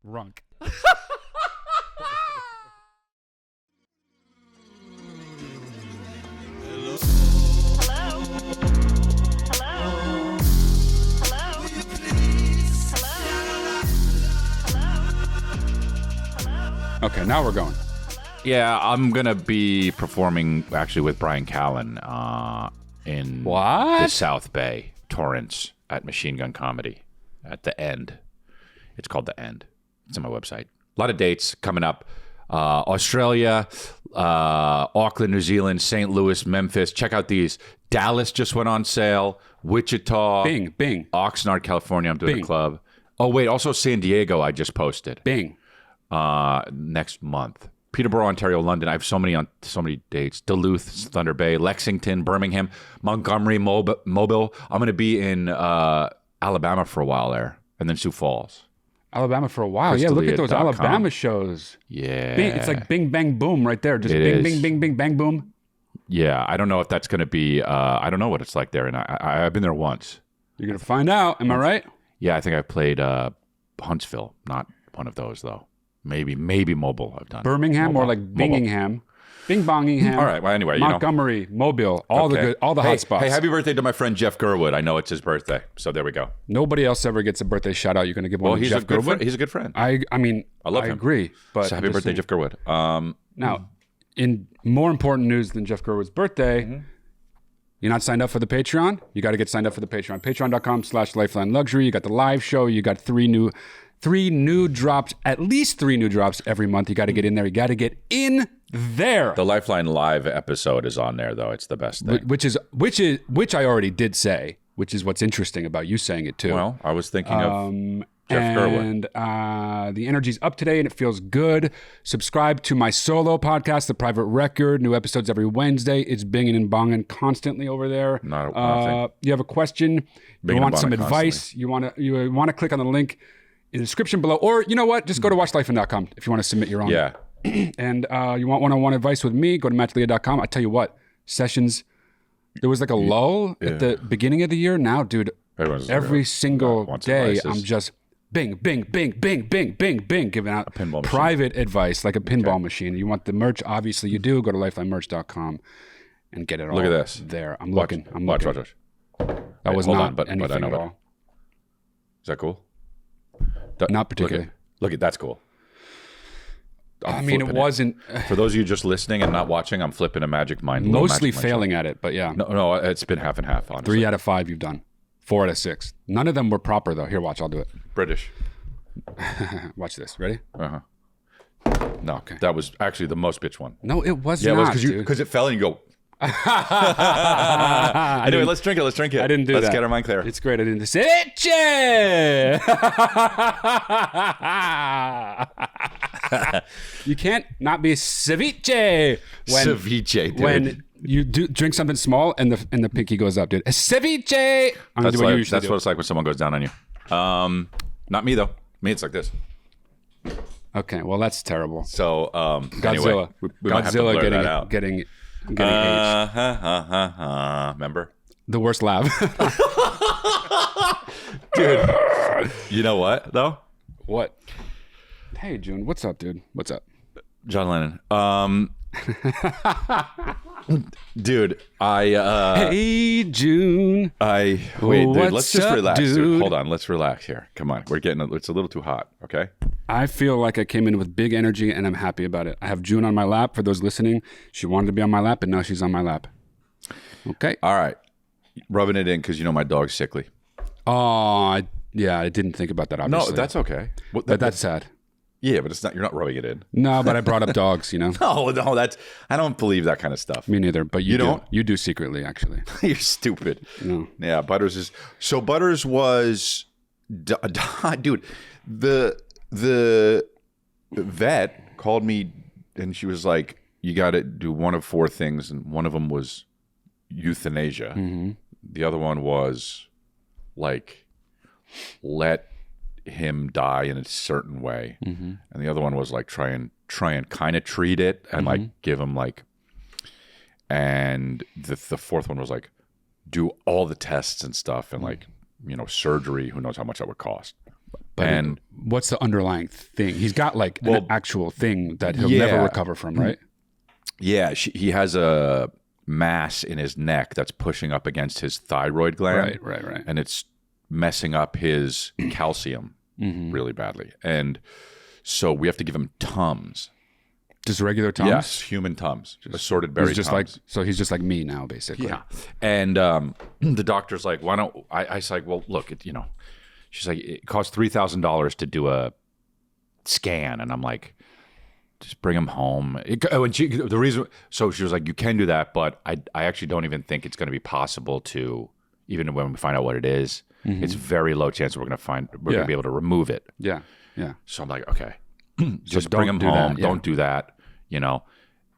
Runk. Okay, now we're going. Yeah, I'm going to be performing actually with Brian Callen in the South Bay, Torrance, at Machine Gun Comedy at the End. It's called The End. It's on my website. A lot of dates coming up. Australia, Auckland, New Zealand, St. Louis, Memphis. Check out these. Dallas just went on sale. Wichita. Bing. Oxnard, California. I'm doing a club. Oh, wait. Also San Diego I just posted. Bing. Next month. Peterborough, Ontario, London. I have so many dates. Duluth, Thunder Bay, Lexington, Birmingham, Montgomery, Mobile. I'm going to be in Alabama for a while there, and then Sioux Falls. Alabama for a while. Yeah, look at those Alabama shows. Yeah. It's like bing, bang, boom right there. Just bing, bang, boom. Yeah, I don't know if that's going to be, I don't know what it's like there, and I've been there once. You're going to find out. Am I right? Yeah, I think I played Huntsville. Not one of those, though. Maybe Mobile I've done. Birmingham or like Bingingham. Bing-bongingham. All right, well, anyway. Montgomery, Mobile, all the hot spots. Hey, happy birthday to my friend Jeff Gerwood. I know it's his birthday, so there we go. Nobody else ever gets a birthday shout out. You're going to give one to Jeff Gerwood? He's a good friend. I mean, I love him. I agree. But so happy birthday, Jeff Gerwood. Now, in more important news than Jeff Gerwood's birthday, you're not signed up for the Patreon? You got to get signed up for the Patreon. Patreon.com/Lifeline Luxury. You got the live show. You got three new drops, at least 3 new drops every month. You got to get in there. You got to get in there. The Lifeline live episode is on there, though. It's the best thing. Which I already did say, which is what's interesting about you saying it too. Well, I was thinking of Jeff Gerwood. And the energy's up today and it feels good. Subscribe to my solo podcast, The Private Record. New episodes every Wednesday. It's binging and bonging constantly over there. You have a question, you want some advice, you want to click on the link in the description below, or you know what? Just go to watchlifeline.com if you want to submit your own. Yeah. And you want one-on-one advice with me, go to mattleah.com. I tell you what, sessions, there was like a lull at the beginning of the year. Now, dude, every single day, I'm just bing, giving out private advice like a pinball machine. You want the merch? Obviously you do. Go to lifelinemerch.com and get it all. Look at this. There. I'm watch. looking. That was not anything at all. Is that cool? Not particularly. Look at that's cool. I mean, it wasn't. For those of you just listening and not watching, I'm flipping a Magic Mind. Mostly failing at it, but yeah. No, it's been half and half, honestly. 3 out of 5 you've done. 4 out of 6. None of them were proper, though. Here, watch. I'll do it. British. Watch this. Ready? No, that was actually the most bitch one. No, it was not, because it fell and you go... Anyway, let's drink it. I didn't do that. Let's get our mind clear. It's great. I didn't say Ceviche. You can't not be ceviche when you do drink something small and the pinky goes up, dude. Ceviche. That's what it's like when someone goes down on you. Not me though. Me, it's like this. Okay, well that's terrible. So Godzilla, anyway, we might have to blur that out. getting remember? The worst laugh. Dude, you know what, though? What? Hey, June. What's up, dude? What's up? John Lennon. Dude, hey, June. Wait, dude, let's just relax, dude. Hold on, let's relax here. Come on, it's a little too hot, okay? I feel like I came in with big energy and I'm happy about it. I have June on my lap. For those listening, she wanted to be on my lap and now she's on my lap. Okay. All right. Rubbing it in because you know my dog's sickly. Oh, yeah, I didn't think about that, obviously. No, that's okay. But that's sad. Yeah, but it's not. You're not rubbing it in. No, but I brought up dogs, you know? No, that's... I don't believe that kind of stuff. Me neither, but you don't? You do secretly, actually. You're stupid. No. Yeah, Butters is... So Butters was... Dude, the vet called me and she was like, you got to do one of 4 things. And one of them was euthanasia. Mm-hmm. The other one was like, let him die in a certain way. Mm-hmm. And the other one was like, try and kind of treat it and like give him like, and the fourth one was like, do all the tests and stuff and like, you know, surgery, who knows how much that would cost. And what's the underlying thing? He's got like an actual thing that he'll never recover from, right? Yeah, he has a mass in his neck that's pushing up against his thyroid gland. Right. And it's messing up his calcium really badly. And so we have to give him Tums. Just regular Tums? Yes, human Tums. Assorted berry Tums. So he's just like me now, basically. Yeah. And the doctor's like, why don't... I was like, well, look, she's like, it costs $3,000 to do a scan. And I'm like, just bring him home. So she was like, you can do that, but I actually don't even think it's going to be possible to, even when we find out what it is, it's very low chance we're going to be able to remove it. Yeah. So I'm like, okay, just bring him home. Don't do that,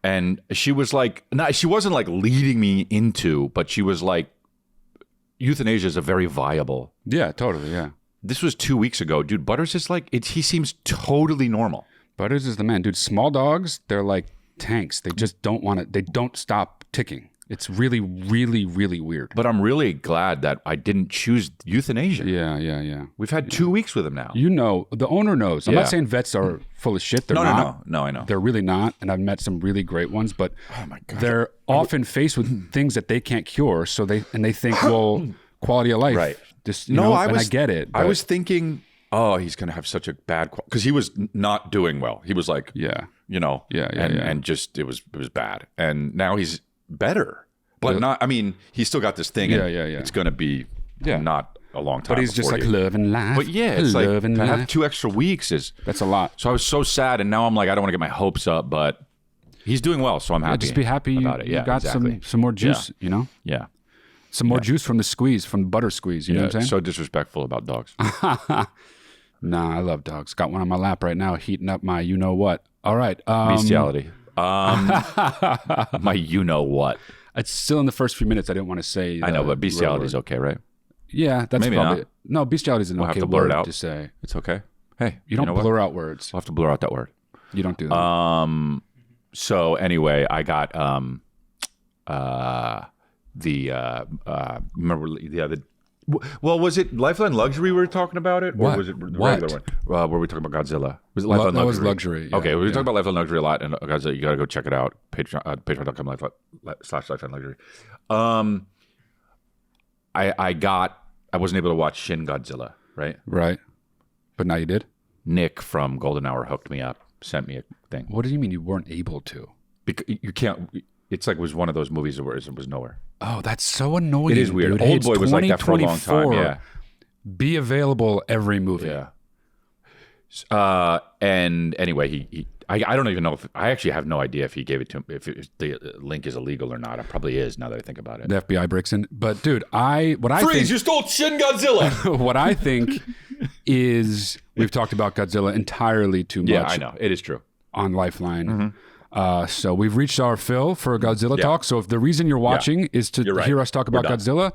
And she was like, she wasn't like leading me into, but she was like, euthanasia is a very viable. Yeah, totally. Yeah. This was 2 weeks ago, dude. Butters is like, he seems totally normal. Butters is the man, dude. Small dogs, they're like tanks. They just don't want to. They don't stop ticking. It's really, really, really weird. But I'm really glad that I didn't choose euthanasia. Yeah. We've had 2 weeks with him now. The owner knows. I'm not saying vets are full of shit. They're not. No, I know. They're really not. And I've met some really great ones, but they're often faced with things that they can't cure. So they think, well, quality of life. Right. Just, I get it. I was thinking, he's going to have such a bad because he was not doing well. He was like, and just it was bad. And now he's better, but not. I mean, he's still got this thing. Yeah. It's going to be not a long time. But he's just like loving life. But it's like to have 2 extra weeks that's a lot. So I was so sad, and now I'm like, I don't want to get my hopes up, but he's doing well, so I'm happy. Just be happy about it. You got some more juice. Yeah. Some more juice from the butter squeeze. You know what I'm saying? So disrespectful about dogs. Nah, I love dogs. Got one on my lap right now, heating up my you-know-what. All right. Bestiality. My you-know-what. It's still in the first few minutes. I didn't want to say. I know, but bestiality is okay, right? Yeah, that's maybe probably... not. No, bestiality is an okay word to say. It's okay. Hey, you don't blur out words. We'll have to blur out that word. You don't do that. So anyway, I got remember the other. Well, was it Lifeline Luxury we were talking about it? Or was it the regular one? Were we talking about Godzilla? Was it Lifeline Luxury? That was Luxury. Yeah, okay, we were talking about Lifeline Luxury a lot, and Godzilla, you got to go check it out. Patreon.com/Lifeline Luxury. I wasn't able to watch Shin Godzilla, right? Right. But now you did? Nick from Golden Hour hooked me up, sent me a thing. What do you mean you weren't able to? Because you can't... It's like it was one of those movies where it was nowhere. Oh, that's so annoying. It is weird. Dude. Old Boy was like that for a long time. Yeah. Be available every movie. Yeah. And anyway, I don't even know if I actually have no idea if he gave it to him, if the link is illegal or not. It probably is now that I think about it. The FBI breaks in. But dude, Freeze, you stole Shin Godzilla. What I think is we've talked about Godzilla entirely too much. Yeah, I know. It is true. On Lifeline. Mm-hmm. So we've reached our fill for Godzilla talk. So if the reason you're watching is to hear us talk about Godzilla,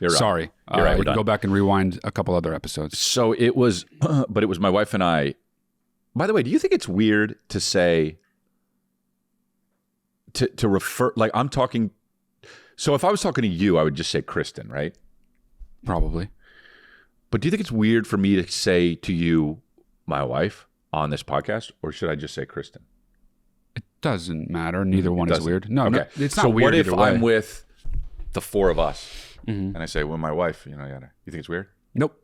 sorry. You're right. You can go back and rewind a couple other episodes. So it was, but it was my wife and I. By the way, do you think it's weird to say, to refer, like I'm talking, so if I was talking to you, I would just say Kristen, right? Probably. But do you think it's weird for me to say to you, my wife, on this podcast, or should I just say Kristen? It doesn't matter. Neither one is weird. No, okay. It's not so weird. What if either way. I'm with the four of us and I say, well, my wife, you think it's weird? Nope.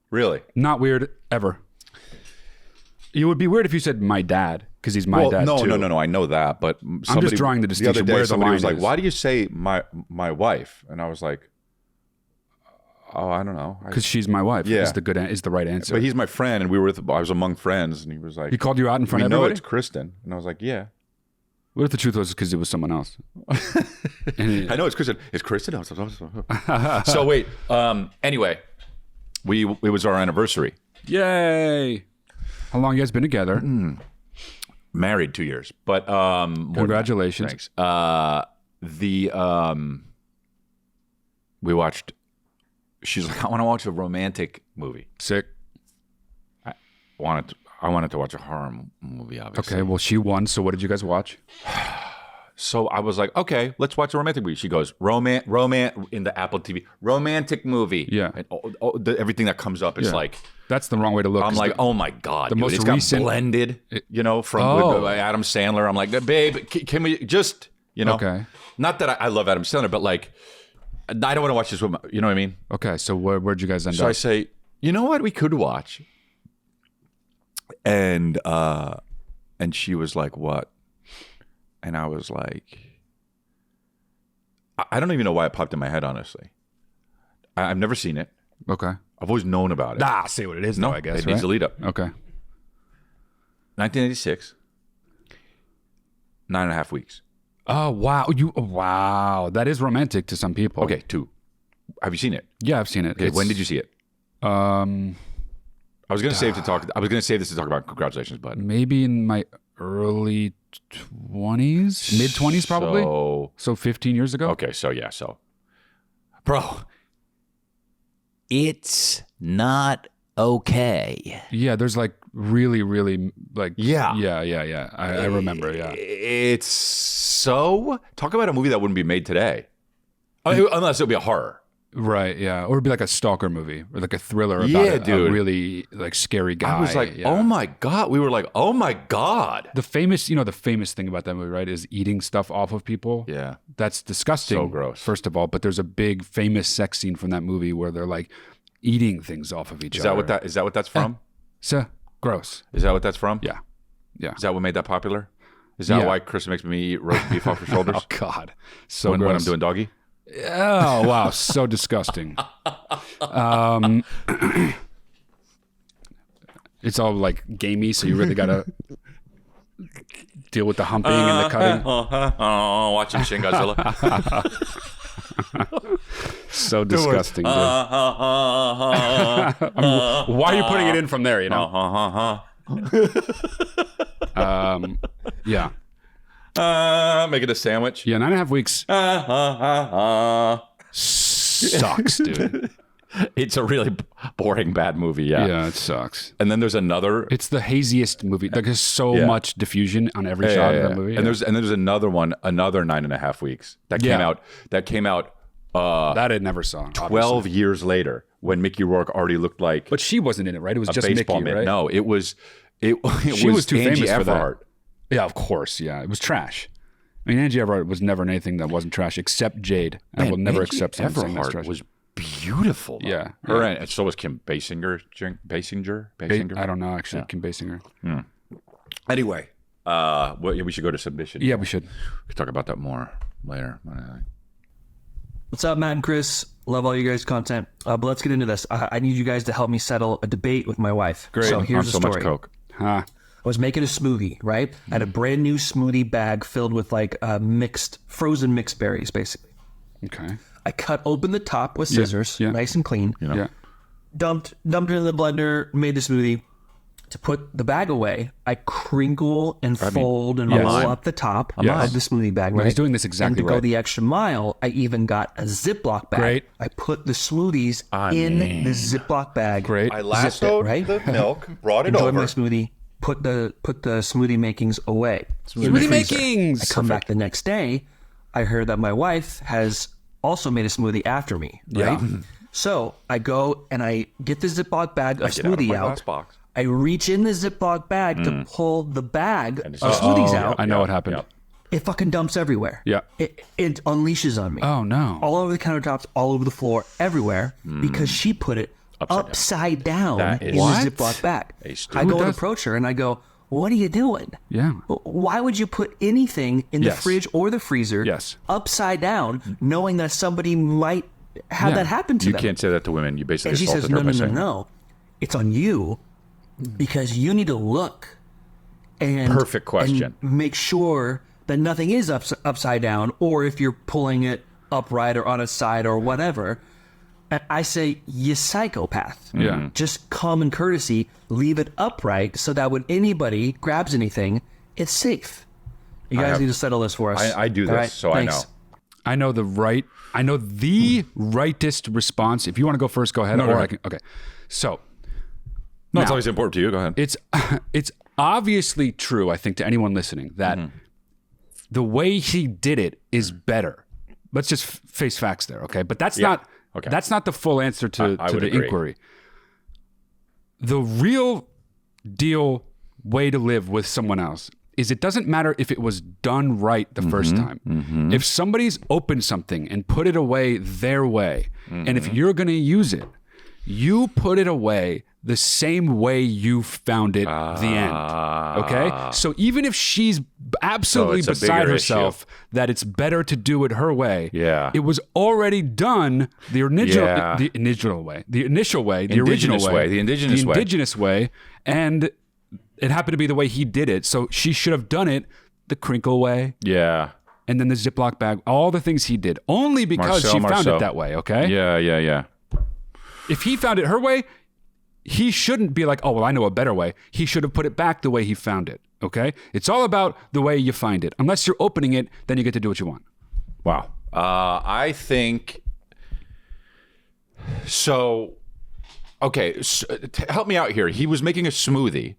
Really? Not weird ever. It would be weird if you said my dad, because he's my dad too. No. I know that, but I'm just drawing the distinction. The other day, where somebody the line was like, is. "Why do you say my wife?" And I was like, "Oh, I don't know." Because she's my wife. Yeah, is the right answer. But he's my friend, and I was among friends, and he was like, he called you out in front of everybody. No, it's Kristen, and I was like, "Yeah." What if the truth was because it was someone else? I know it's Kristen. It's Kristen. So wait. Anyway, it was our anniversary. Yay! How long you guys been together? Married 2 years, but congratulations. Thanks. We watched. She's like, I want to watch a romantic movie. Sick. I wanted to watch a horror movie, obviously. Okay, well, she won. So what did you guys watch? So I was like, okay, let's watch a romantic movie. She goes, romance in the Apple TV, romantic movie. Yeah. And everything that comes up is like That's the wrong way to look. I'm like, oh my God, the dude, most it's recent, got blended, from with Adam Sandler. I'm like, babe, can we just, Okay. Not that I love Adam Sandler, but like, I don't want to watch this with you know what I mean? Okay, so where'd you guys end up? So I say, you know what we could watch? And she was like, what? And I was like, I don't even know why it popped in my head, honestly. I've never seen it. Okay. I've always known about it. Say what it is, though, I guess. It needs a lead up. Okay. 1986. 9.5 weeks. Oh, wow. Wow. That is romantic to some people. Okay, 2. Have you seen it? Yeah, I've seen it. Okay, when did you see it? I was going to save this to talk about Congratulations, but maybe in my early 20s, mid 20s, probably. So 15 years ago. Okay, bro, it's not okay. Yeah, there's like really, really like. Yeah. I remember. Yeah. It's so talk about a movie that wouldn't be made today, unless it would be a horror. Right, yeah. Or it'd be like a stalker movie or like a thriller about a really like scary guy. I was like, oh my God. We were like, oh my God. The famous thing about that movie, right, is eating stuff off of people. Yeah. That's disgusting. So gross. First of all, but there's a big famous sex scene from that movie where they're like eating things off of each other. Is that what that's from? So gross. Is that what that's from? Yeah. Is that what made that popular? Is that why Chris makes me eat roast beef off her shoulders? Oh God. So when I'm doing doggy? Oh wow, so disgusting. It's all like gamey, so you really gotta deal with the humping and the cutting. Watching Shin Godzilla. So disgusting, dude. Why are you putting it in from there? Yeah. Making a sandwich. Yeah, 9.5 weeks. Sucks, dude. It's a really boring, bad movie. Yeah. Yeah, it sucks. And then there's another. It's the haziest movie. Like, there's so much diffusion on every shot of that movie. And there's another one, another 9.5 weeks that came out. That I never saw. 12 years later, when Mickey Rourke already looked like. But she wasn't in it, right? It was just baseball Mickey, right? No, it was. She was too Angie famous for Everhart. that. Yeah, of course. Yeah, it was trash. I mean, Angie Everhart was never anything that wasn't trash, except Jade. I will never accept something saying that's trash. Was beautiful. Though. Yeah, her and so was Kim Basinger. I don't know actually. Kim Basinger. Anyway, we should go to submission. Yeah, we should. We could talk about that more later. What's up, Matt and Chris? Love all you guys' content. But let's get into this. I need you guys to help me settle a debate with my wife. Great. So here's the story. Much Coke. I was making a smoothie, right? I had a brand new smoothie bag filled with like frozen mixed berries, basically. Okay. I cut open the top with scissors, nice and clean. Yeah. Dumped it in the blender, made the smoothie. To put the bag away, I crinkle and fold and roll up the top of the smoothie bag. Right? He's doing this exactly And to go the extra mile, I even got a Ziploc bag. Great. I put the smoothies in the Ziploc bag. Great. I lassoed the milk, brought it over. Enjoyed my smoothie. Put the smoothie makings away. Smoothie makings. I come back the next day. I heard that my wife has also made a smoothie after me. Right. Yeah. So I go and I get the Ziploc bag of smoothie out. Box. I reach in the Ziploc bag to pull the bag of smoothies out. I know what happened. It fucking dumps everywhere. Yeah. It unleashes on me. Oh, no. All over the countertops, all over the floor, everywhere, because she put it upside down in the Ziploc bag. I go and approach her and I go, what are you doing? Yeah. Why would you put anything in the fridge or the freezer upside down, knowing that somebody might have that happen to them? You can't say that to women. You basically and she says, no. It's on you. Because you need to look and perfect question. And make sure that nothing is upside down, or if you're pulling it upright or on its side or whatever. And I say, you psychopath. Yeah. Just common courtesy, leave it upright so that when anybody grabs anything, it's safe. You guys need to settle this for us. I do this, right? So thanks. I know the rightest response. If you want to go first, go ahead. I can. Okay. So. No, it's always important to you. Go ahead. It's obviously true, I think, to anyone listening, that the way he did it is better. Let's just face facts there, okay? But that's not the full answer to the inquiry. the real deal way to live with someone else is it doesn't matter if it was done right the first time. If somebody's opened something and put it away their way, and if you're going to use it, you put it away the same way you found it the end. Okay? So even if she's absolutely beside herself that it's better to do it her way, it was already done the original way, and it happened to be the way he did it. So she should have done it the crinkle way. Yeah. And then the Ziploc bag, all the things he did, only because she found it that way, okay? Yeah. If he found it her way, he shouldn't be like, oh, well, I know a better way. He should have put it back the way he found it, okay? It's all about the way you find it. Unless you're opening it, then you get to do what you want. Wow. I think... So, okay, help me out here. He was making a smoothie.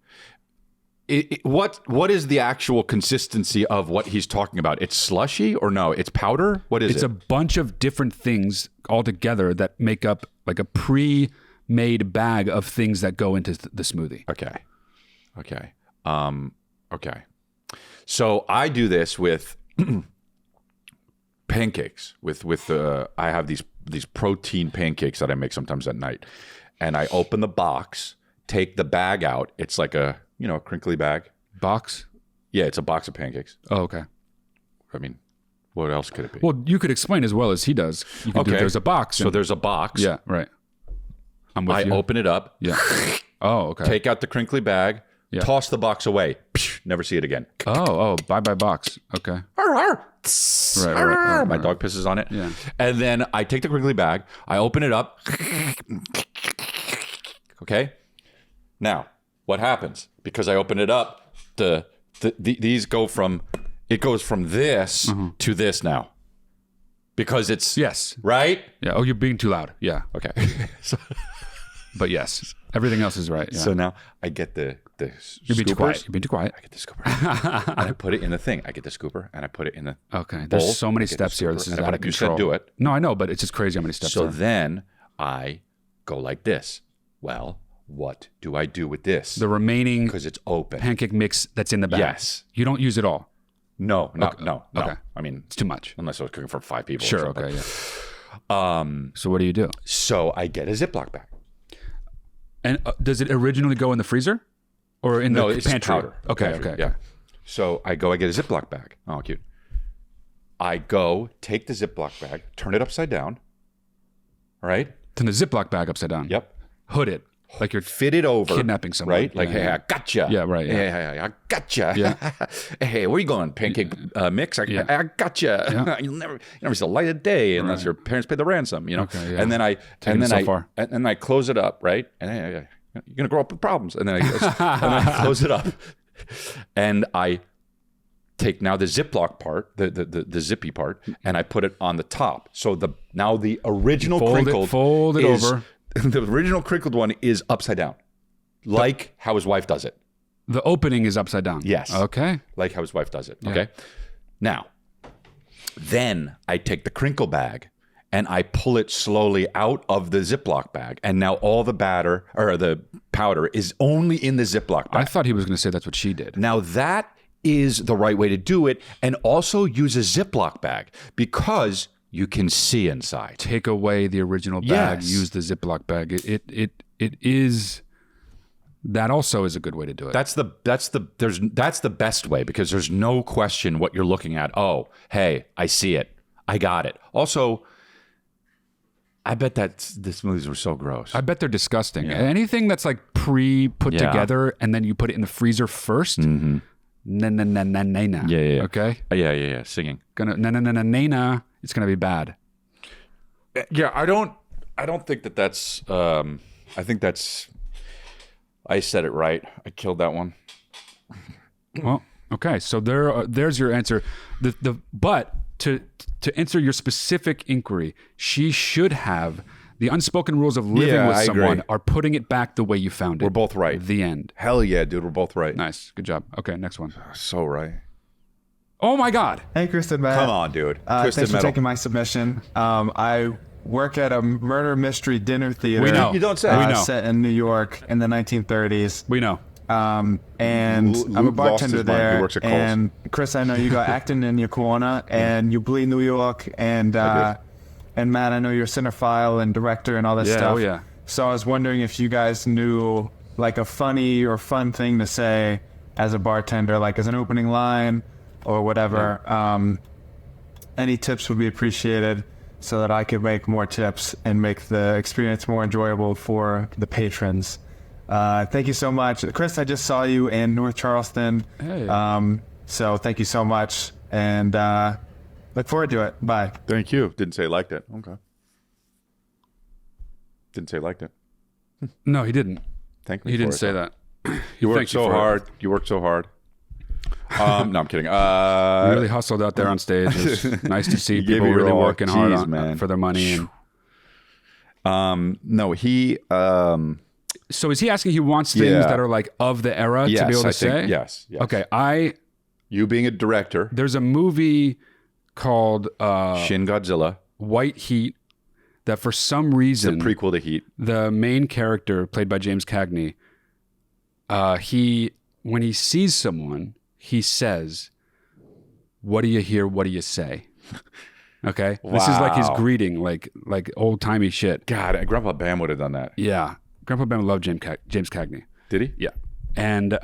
What is the actual consistency of what he's talking about? It's slushy or no? It's powder? What is it? It's a bunch of different things all together that make up like a pre-made bag of things that go into the smoothie. Okay. Okay. So I do this with pancakes. I have these protein pancakes that I make sometimes at night, and I open the box, take the bag out. It's like a crinkly bag. Box? Yeah, it's a box of pancakes. Oh, okay. I mean, what else could it be? Well, you could explain as well as he does. You can do there's a box. So there's a box. Yeah, right. I'm with you. I open it up. Yeah. Oh, okay. Take out the crinkly bag. Yeah. Toss the box away. Never see it again. Oh, bye box. Okay. Right. My dog pisses on it. Yeah. And then I take the crinkly bag. I open it up. Okay. Now, what happens? Because I open it up, these go from this to this now. Because it's right. Yeah. Oh, you're being too loud. Yeah. Okay. But yes, everything else is right. Yeah. So now I get the You're being too quiet. You're being too quiet. I get the scooper and I put it in the thing. I get the scooper and I put it in the Okay. There's bowl. so many steps here. This is out of control. You said do it. No, I know, but it's just crazy how many steps. So then I go like this. Well, what do I do with this? The remaining because it's open pancake mix that's in the bag. Yes. You don't use it all. No. Okay. I mean, it's too much. Unless I was cooking for 5 people. Sure. Okay. Yeah. So what do you do? So I get a Ziploc bag. And does it originally go in the freezer or in the pantry? Powder. Okay. Pantry, Okay. Yeah. So I get a Ziploc bag. Oh, cute. I go take the Ziploc bag, turn it upside down. All right. Turn the Ziploc bag upside down. Yep. Hood it. Like you're fit it over, kidnapping someone, right? Like, hey, I gotcha. Yeah, right. Yeah. Hey, I gotcha. Yeah. Hey, where you going? Pancake mix? I gotcha. Yeah. You'll never see the light of day unless your parents pay the ransom. Okay, yeah. And then I close it up, right? And you're gonna grow up with problems. And then I close it up, and I take now the Ziploc part, the zippy part, and I put it on the top. So the original crinkled fold it over. The original crinkled one is upside down, like how his wife does it. The opening is upside down. Yes. Okay. Like how his wife does it. Yeah. Okay. Now, then I take the crinkle bag and I pull it slowly out of the Ziploc bag, and now all the batter or the powder is only in the Ziploc bag. I thought he was going to say that's what she did. Now that is the right way to do it, and also use a Ziploc bag because you can see inside. Take away the original bag, use the Ziploc bag. It is, that also is a good way to do it. That's the best way, because there's no question what you're looking at. Oh, hey, I see it. I got it. Also, I bet that the smoothies were so gross. I bet they're disgusting. Yeah. Anything that's like pre-put together and then you put it in the freezer first. Mm-hmm. Na. Yeah. Okay? Yeah. Singing. Na. It's gonna be bad. Yeah, I don't think that's. I think that's. I said it right. I killed that one. Well, okay. So there's your answer. But to answer your specific inquiry, she should have the unspoken rules of living with someone are putting it back the way you found it. We're both right. The end. Hell yeah, dude. We're both right. Nice. Good job. Okay, next one. So right. Oh my God. Hey, Kristen, man. Come on, dude. Thanks for taking my submission. I work at a murder mystery dinner theater. We know. You don't say. We know. Set in New York in the 1930s. We know. And I'm a bartender there. He works at Kohl's. And Chris, I know you got acting in your corner, and you bleed New York, and Matt, I know you're a cinephile and director and all this stuff. Oh yeah. So I was wondering if you guys knew like a funny or fun thing to say as a bartender, like as an opening line or whatever. Yeah. Any tips would be appreciated so that I could make more tips and make the experience more enjoyable for the patrons. Thank you so much. Chris, I just saw you in North Charleston. Hey. So thank you so much, and look forward to it. Bye. Thank you. Didn't say liked it. Okay. Didn't say liked it. No, he didn't. Thank me. He for didn't it, say though. that. You worked so hard. You worked so hard. No, I'm kidding. You really hustled out there on stage. It was nice to see people really working hard for their money. And... No, he... So is he asking? He wants things that are like of the era to be able to say. Yes. Okay. You being a director. There's a movie called Shin Godzilla, White Heat, that for some reason it's a prequel to Heat. The main character, played by James Cagney, when he sees someone, he says, "What do you hear? What do you say?" Okay, wow. This is like his greeting, like old timey shit. God, Grandpa Bam would have done that. Yeah. Grandpa Ben loved James Cagney. Did he? Yeah. And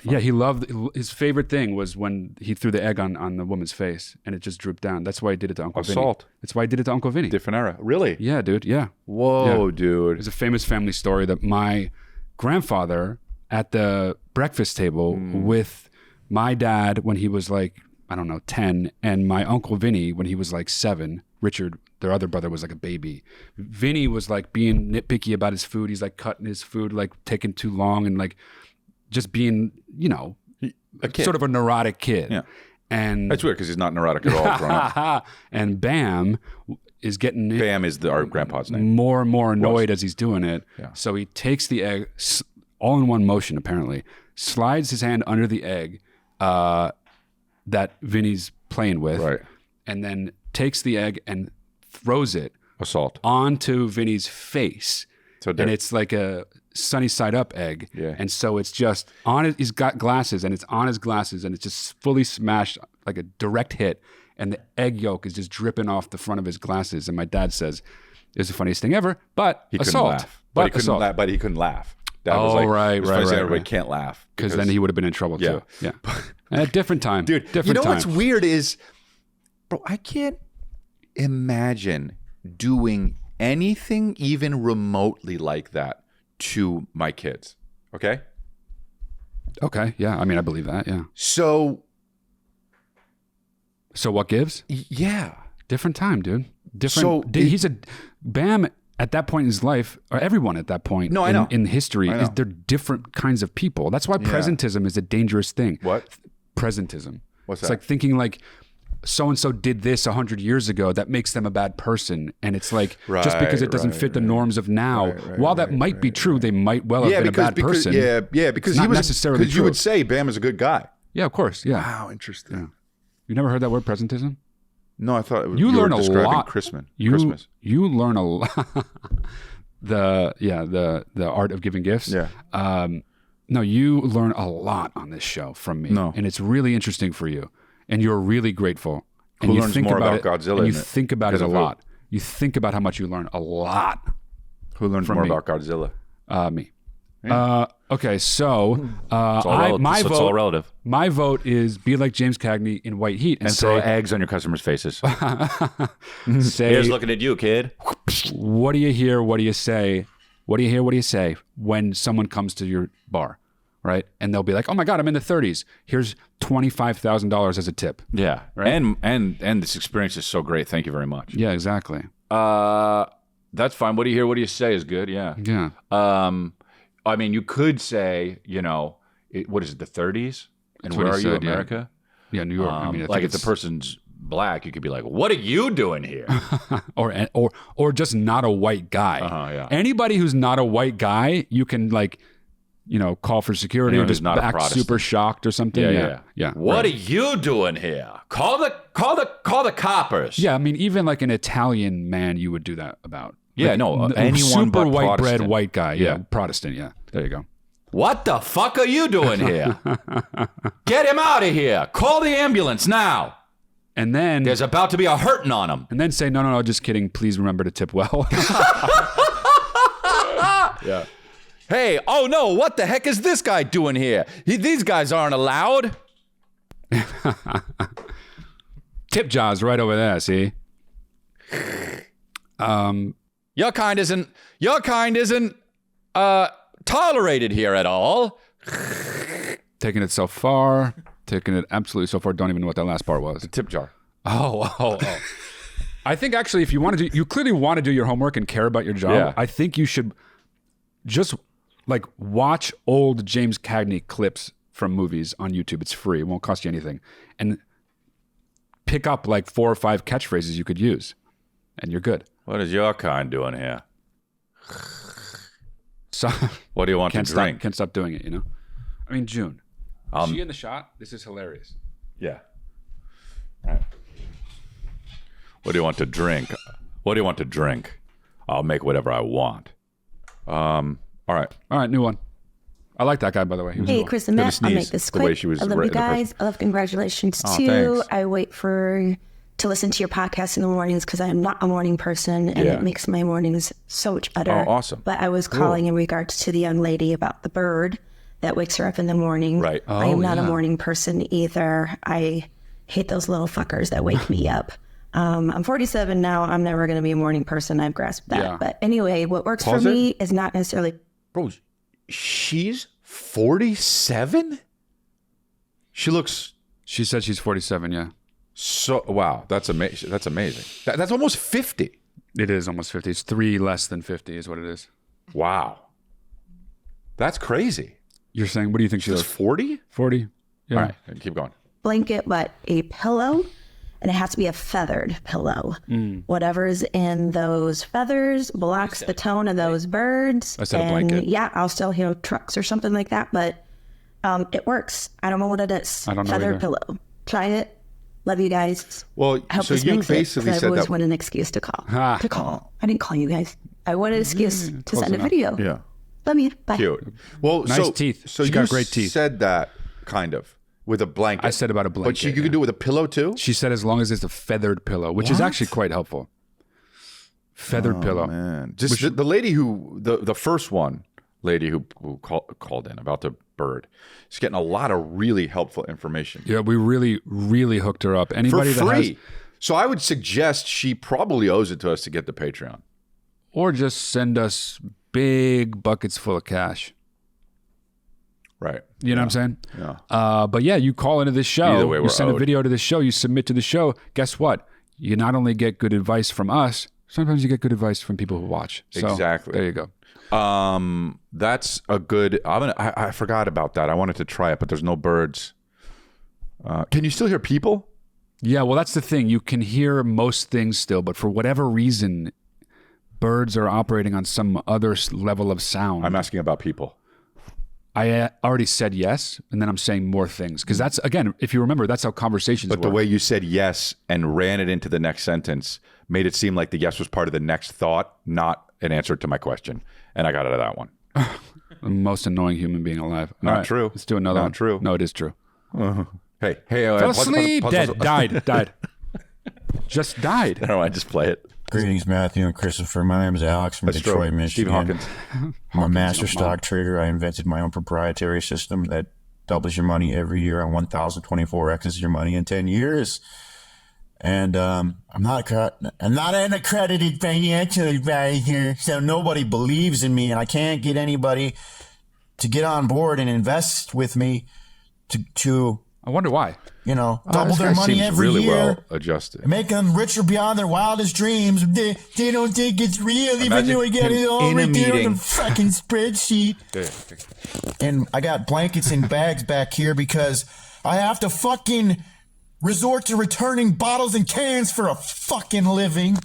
he loved, his favorite thing was when he threw the egg on the woman's face and it just drooped down. That's why he did it to Uncle Vinny. Assault. That's why he did it to Uncle Vinny. Different era. Really? Yeah, dude. Yeah. Whoa, dude. There's a famous family story that my grandfather at the breakfast table with my dad when he was like, I don't know, 10, and my Uncle Vinny when he was like 7, Richard, their other brother, was like a baby. Vinny was like being nitpicky about his food. He's like cutting his food, like taking too long and like just being, sort of a neurotic kid. Yeah. And that's weird because he's not neurotic at all growing up. And Bam is getting... Bam is our grandpa's name. More and more annoyed as he's doing it. Yeah. So he takes the egg, all in one motion apparently, slides his hand under the egg that Vinny's playing with, right, and then takes the egg and throws it assault onto Vinny's face. So and it's like a sunny side up egg. Yeah. And so it's just on it. He's got glasses and it's on his glasses and it's just fully smashed, like a direct hit. And the egg yolk is just dripping off the front of his glasses. And my dad says, "It's the funniest thing ever," but he assault. Couldn't laugh. But he couldn't laugh. But he couldn't laugh. Dad was like, right. Everybody can't laugh because then he would have been in trouble too. Yeah. At a different time, dude. Different time. What's weird is, bro, I can't imagine doing anything even remotely like that to my kids. Okay. Yeah. I mean, I believe that. Yeah. So what gives? Yeah. Different time, dude. Different. So he's a Bam. At that point in his life, or everyone at that point in history, they're different kinds of people. That's why presentism is a dangerous thing. What? Presentism. What's that? It's like thinking like so-and-so did this 100 years ago, that makes them a bad person. And it's like, just because it doesn't fit the norms of now, while that might be true, they might well have been a bad person. Because he was necessarily true. You would say Bam is a good guy. Yeah, of course. Yeah. Wow, interesting. Yeah. You never heard that word, presentism? No, I thought you learn a lot. Christmas. You learn a lot. the art of giving gifts. Yeah. No, you learn a lot on this show from me. No. And it's really interesting for you. And you're really grateful. And Who you learns think more about Godzilla? And you think about it a lot. You think about how much you learn a lot. Who learns more about Godzilla? Me. Yeah. Okay, so it's all relative. My vote is be like James Cagney in White Heat and throw eggs on your customers' faces. Say, here's looking at you, kid. What do you hear? What do you say? What do you hear? What do you say when someone comes to your bar, right? And they'll be like, "Oh my God, I'm in the 30s. Here's $25,000 as a tip." Yeah, right? and this experience is so great. Thank you very much. Yeah, exactly. That's fine. What do you hear? What do you say is good. Yeah. Yeah. I mean, you could say, what is it, the 30s? And where are you, America? Yeah, New York. I mean, like if the person's black, you could be like, "What are you doing here?" or just not a white guy. Yeah. Anybody who's not a white guy, you can like call for security or just act super shocked or something. Yeah. What are you doing here? Call the coppers. Yeah, I mean, even like an Italian man, you would do that about. Yeah, anyone super but white Protestant. bread white guy. Yeah, Protestant. Yeah, there you go. What the fuck are you doing here? Get him out of here. Call the ambulance now. And then there's about to be a hurting on him. And then say, no, just kidding. Please remember to tip well. Yeah. Hey, oh no, what the heck is this guy doing here? These guys aren't allowed. Tip jars right over there, see? Your kind isn't tolerated here at all. Taking it so far. Taking it absolutely so far. Don't even know what that last part was. The tip jar. Oh. I think actually if you want to you clearly want to do your homework and care about your job. Yeah. I think you should just like watch old James Cagney clips from movies on YouTube. It's free. It won't cost you anything. And pick up like 4 or 5 catchphrases you could use. And you're good. What is your kind doing here? So, what do you want to drink? Can't stop doing it, I mean, June. Is she in the shot? This is hilarious. Yeah. All right. What do you want to drink? I'll make whatever I want. All right, new one. I like that guy, by the way. Hey, Chris and Matt, I'll make this quick. I love you guys. I love congratulations too. Thanks. I wait to listen to your podcast in the mornings because I am not a morning person, and it makes my mornings so much better. Oh, awesome. But I was calling in regards to the young lady about the bird that wakes her up in the morning. Right. I am not a morning person either. I hate those little fuckers that wake me up. I'm 47 now. I'm never going to be a morning person. I've grasped that. Yeah. But anyway, what works for me is not necessarily... Bro, she's 47? She said she's 47, yeah. So, wow, that's amazing. That's almost 50. It is almost 50. It's 3 less than 50 is what it is. Wow. That's crazy. You're saying, what do you think she looks? 40? 40. Yeah. All right, keep going. Blanket, but a pillow, and it has to be a feathered pillow. Whatever's in those feathers blocks the tone of those birds. I said a blanket. Yeah, I'll still hear trucks or something like that, but it works. I don't know what it is. I don't know Feathered either. pillow. Try it. Love you guys. Well, I hope so this you makes basically it, said I always that. want an excuse to call. I didn't call you guys. I wanted an excuse to send enough. a video. Yeah. Love you. Bye. Cute. Well, Nice teeth. So She you got great teeth. said that kind of with a blanket. I said about a blanket. But you could do it with a pillow too? She said as long as it's a feathered pillow, which is actually quite helpful. Feathered pillow. Man. Just the lady the first one lady who called in about the bird. She's getting a lot of really helpful information. Yeah, we really, really hooked her up. Anybody for free. that has, So I would suggest she probably owes it to us to get the Patreon. or just send us big buckets full of cash. Right. You know what I'm saying? Yeah. But yeah, you call into this show, Either way, you we're send a owed. video to the show, you submit to the show. Guess what? You not only get good advice from us, sometimes you get good advice from people who watch. So, Exactly. There you go. That's a good. I forgot about that. I wanted to try it, but there's no birds. Can you still hear people? Yeah, well, that's the thing. You can hear most things still, but for whatever reason, birds are operating on some other level of sound. I'm asking about people. I already said yes, and then I'm saying more things. Because that's, again, if you remember, that's how conversations But work. the way you said yes and ran it into the next sentence made it seem like the yes was part of the next thought, not an answer to my question. And I got out of that one. The most annoying human being alive. Not All right, true. Let's do another Not one. true. No, it is true. Hey. Fell asleep, dead, died. Just died. I don't know. I just play it. Greetings, Matthew and Christopher. My name is Alex from That's Detroit, true. Michigan. Steve Hawkins. I'm a master stock trader. I invented my own proprietary system that doubles your money every year on 1,024x's your money in 10 years. And I'm not an accredited financial advisor, so nobody believes in me, and I can't get anybody to get on board and invest with me to I wonder why. double This their guy money seems every really year. well adjusted. Make them richer beyond their wildest dreams. They don't think it's real, even Imagine though I got it all him in a right there on meeting. the fucking spreadsheet. And I got blankets and bags back here because I have to fucking resort to returning bottles and cans for a fucking living.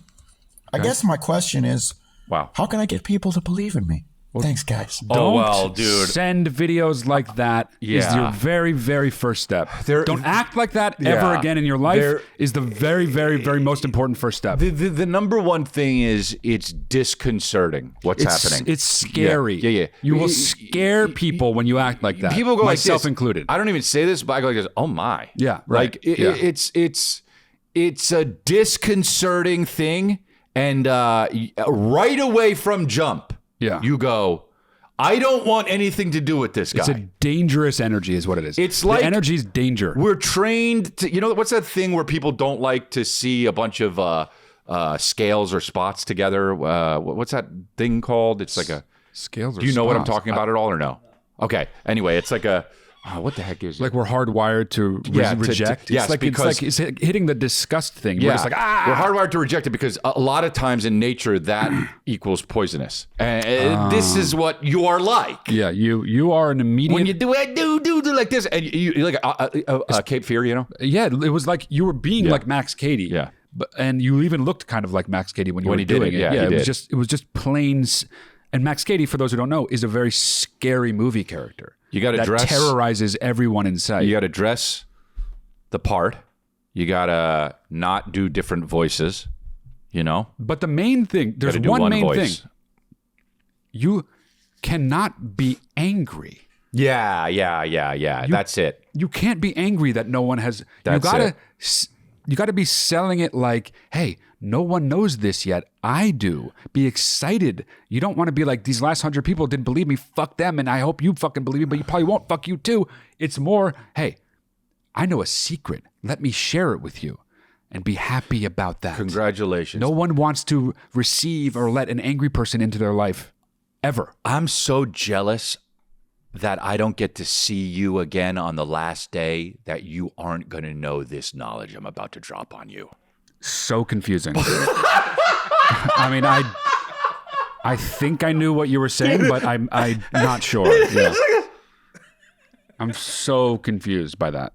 I guess my question is, Wow. how can I get people to believe in me? Thanks, guys. Don't dude. Send videos like that is your very, very first step. Don't act like that ever again in your life is the very, very, very most important first step. The number one thing is it's disconcerting what's happening. It's scary. Yeah. You will scare people when you act like that. People go myself like this. included. I don't even say this, but I go like this. Oh my. Yeah, right. Like it's a disconcerting thing, and right away from jump. Yeah. You go, I don't want anything to do with this guy. It's a dangerous energy is what it is. It's like... the energy's danger. We're trained to... You know, what's that thing where people don't like to see a bunch of scales or spots together? What's that thing called? It's like a... Scales or Do you know spots? what I'm talking about at all or no? Okay. Anyway, it's like a... what the heck is it? Like we're hardwired to reject. Yes, it's hitting the disgust thing. Yeah, we're just like, we're hardwired to reject it because a lot of times in nature that equals poisonous. And this is what you are like. Yeah, you are an immediate. When you do like this, and you're like Cape Fear, you know? Yeah, it was like you were being like Max Cady. Yeah, and you even looked kind of like Max Cady when you were doing it. Yeah, it was just plain. And Max Cady, for those who don't know, is a very scary movie character. You got to dress. Terrorizes everyone in sight. You got to dress the part. You got to not do different voices, you know? But the main thing, there's one main thing. You cannot be angry. Yeah. That's it. You can't be angry that no one has... You got to be selling it like, hey, no one knows this yet. I do. Be excited. You don't want to be like, these last 100 people didn't believe me. Fuck them. And I hope you fucking believe me, but you probably won't. Fuck you too. It's more, hey, I know a secret. Let me share it with you and be happy about that. Congratulations. No one wants to receive or let an angry person into their life ever. I'm so jealous that I don't get to see you again on the last day, that you aren't going to know this knowledge I'm about to drop on you. So confusing. I mean, I think I knew what you were saying, but I'm not sure. Yeah. I'm so confused by that.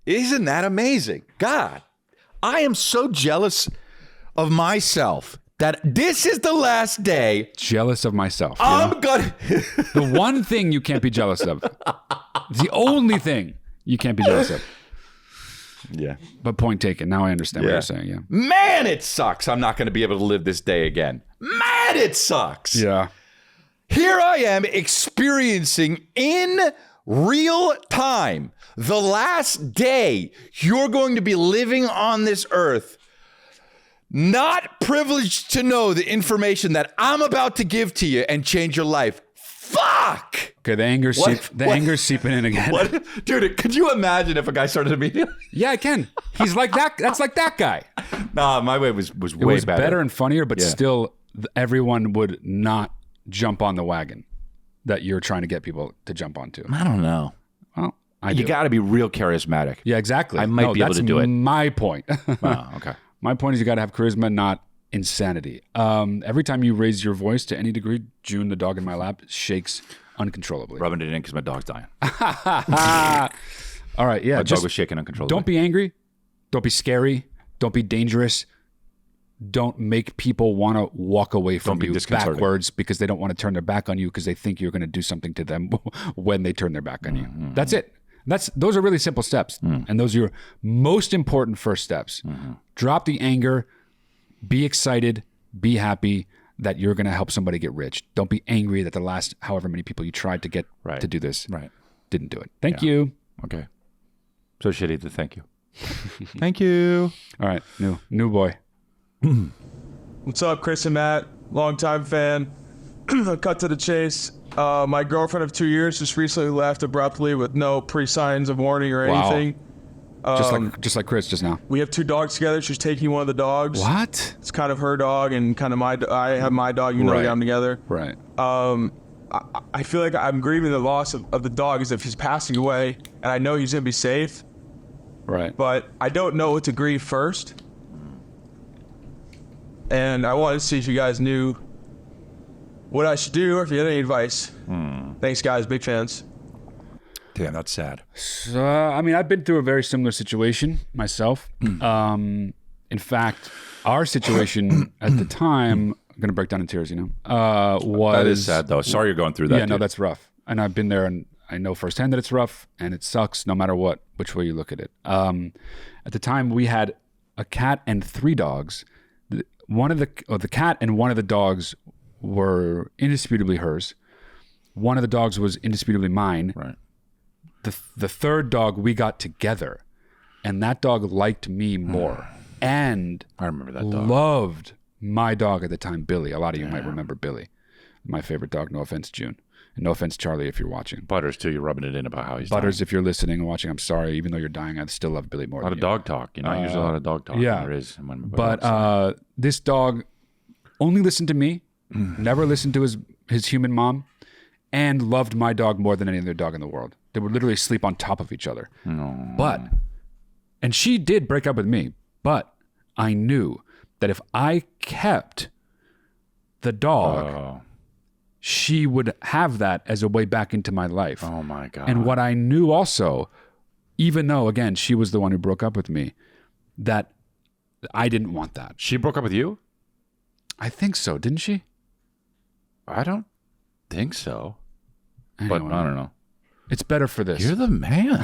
Isn't that amazing? God, I am so jealous of myself that this is the last day. Jealous of myself. I'm gonna... The one thing you can't be jealous of. The only thing you can't be jealous of. Yeah. But point taken. Now I understand what you're saying. Yeah. Man, it sucks. I'm not going to be able to live this day again. Man, it sucks. Yeah. Here I am experiencing in real time the last day you're going to be living on this earth. Not privileged to know the information that I'm about to give to you and change your life. Fuck! Okay, the anger's seeping in again. What? Dude, could you imagine if a guy started immediately? Yeah, I can. He's like that. That's like that guy. Nah, my way was way better. It was better and funnier, but still, everyone would not jump on the wagon that you're trying to get people to jump onto. I don't know. Well, you got to be real charismatic. Yeah, exactly. I might be able to do it. That's my point. Oh, okay. My point is you got to have charisma, not insanity. Every time you raise your voice to any degree, June, the dog in my lap, shakes uncontrollably. Rubbing it in because my dog's dying. All right, yeah. My dog was shaking uncontrollably. Don't be angry. Don't be scary. Don't be dangerous. Don't make people want to walk away from you backwards because they don't want to turn their back on you because they think you're going to do something to them when they turn their back on you. Mm-hmm. That's it. Those are really simple steps. And those are your most important first steps. Mm-hmm. Drop the anger. Be excited. Be happy that you're going to help somebody get rich. Don't be angry that the last however many people you tried to get to do this didn't do it. Thank you. Okay. So shitty to thank you. Thank you. All right. New boy. What's up, Chris and Matt? Longtime fan. Cut to the chase. My girlfriend of 2 years just recently left abruptly with no pre-signs of warning or anything. Just like Chris just now. We have 2 dogs together. She's taking one of the dogs. What? It's kind of her dog and kind of I have my dog. You know, we got them together. Right. I feel like I'm grieving the loss of the dog as if he's passing away, and I know he's gonna be safe. Right. But I don't know what to grieve first. And I wanted to see if you guys knew what I should do or if you had any advice. Thanks, guys. Big fans. Damn, that's sad. So, I mean, I've been through a very similar situation myself. In fact, our situation at the time, gonna break down in tears. Was that is sad though. Sorry you're going through that. Yeah, no, that's rough. And I've been there, and I know firsthand that it's rough, and it sucks no matter which way you look at it. At the time, we had a cat and 3 dogs. The cat and one of the dogs were indisputably hers. One of the dogs was indisputably mine. Right. The third dog we got together, and that dog liked me more. And I remember that dog. Loved my dog at the time, Billy. A lot of you might remember Billy. My favorite dog, no offense, June. And no offense, Charlie, if you're watching. Butters, too. You're rubbing it in about how he's Butters, dying. if you're listening and watching, I'm sorry. Even though you're dying, I still love Billy more. A lot of dog talk. Usually a lot of dog talk. Yeah. There is. But this dog only listened to me, never listened to his human mom, and loved my dog more than any other dog in the world. They would literally sleep on top of each other. And she did break up with me, but I knew that if I kept the dog, she would have that as a way back into my life. Oh my God. And what I knew also, even though, again, she was the one who broke up with me, that I didn't want that. She broke up with you? I think so, didn't she? I don't think so. Anyway, but I don't know. It's better for this. You're the man.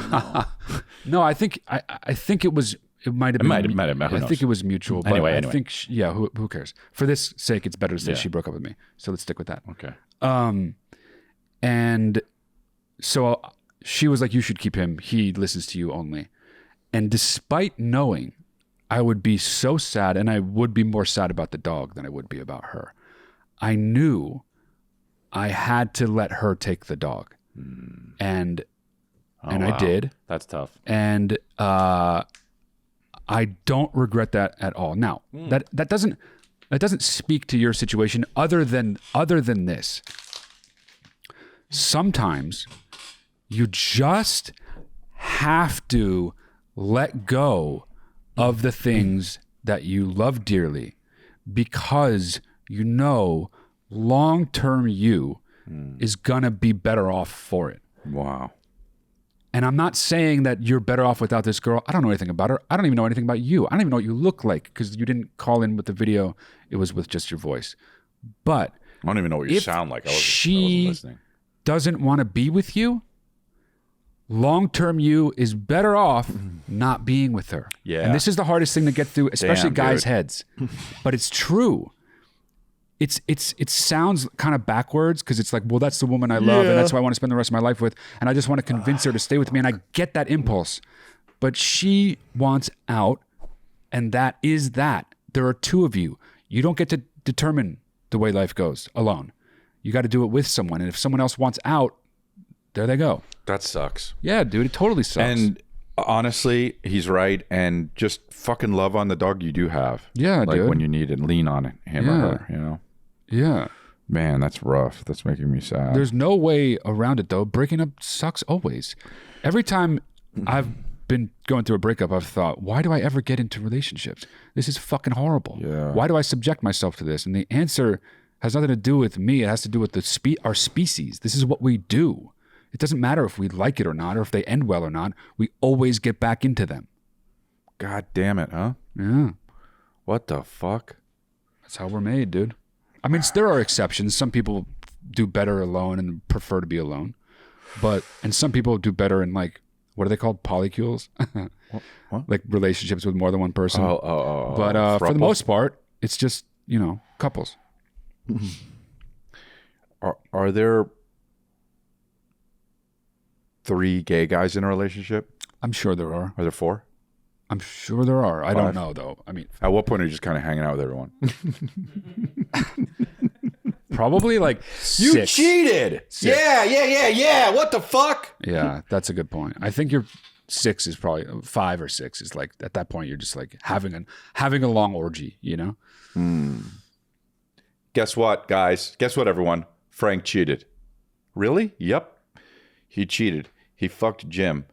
No, I think it was. It might have been. I think it was mutual. But anyway. I think who cares? For this sake, it's better to say she broke up with me. So let's stick with that. Okay. And so she was like, "You should keep him. He listens to you only." And despite knowing I would be so sad, and I would be more sad about the dog than I would be about her, I knew I had to let her take the dog. And I did. That's tough. And I don't regret that at all. Now, that doesn't speak to your situation other than this. Sometimes you just have to let go of the things that you love dearly, because you know long-term you is gonna be better off for it. Wow. And I'm not saying that you're better off without this girl. I don't know anything about her. I don't even know anything about you. I don't even know what you look like, because you didn't call in with the video. It was with just your voice. But I don't even know what you sound like. I wasn't listening. Doesn't want to be with you, long-term you is better off not being with her. Yeah. And this is the hardest thing to get through, especially guys' heads. But it's true. It sounds kind of backwards, because it's like, well, that's the woman I love, and that's who I want to spend the rest of my life with, and I just want to convince her to stay with me, and I get that impulse. But she wants out, and that is that. There are 2 of you. You don't get to determine the way life goes alone. You got to do it with someone, and if someone else wants out, there they go. That sucks. Yeah, dude, it totally sucks. And honestly, he's right. And just fucking love on the dog you do have. Yeah, like dude. when you need it, lean on it, him or her, Yeah. Man, that's rough. That's making me sad. There's no way around it, though. Breaking up sucks always. Every time I've been going through a breakup, I've thought, why do I ever get into relationships? This is fucking horrible. Yeah. Why do I subject myself to this? And the answer has nothing to do with me. It has to do with our species. This is what we do. It doesn't matter if we like it or not, or if they end well or not. We always get back into them. God damn it, huh? Yeah. What the fuck? That's how we're made, dude. I mean, there are exceptions. Some people do better alone and prefer to be alone. And some people do better in, like, what are they called? Polycules? What? Like relationships with more than one person. Oh. But for the most part, it's just, couples. Are there 3 gay guys in a relationship? I'm sure there are. Are there 4? I'm sure there are. I don't know, though. I mean, at what point are you just kind of hanging out with everyone? probably like 6. You cheated. 6. Yeah. What the fuck? Yeah, that's a good point. I think your 6 is probably 5 or 6 is like, at that point, you're just like having a long orgy, Guess what, guys? Guess what, everyone? Frank cheated. Really? Yep. He cheated. He fucked Jim.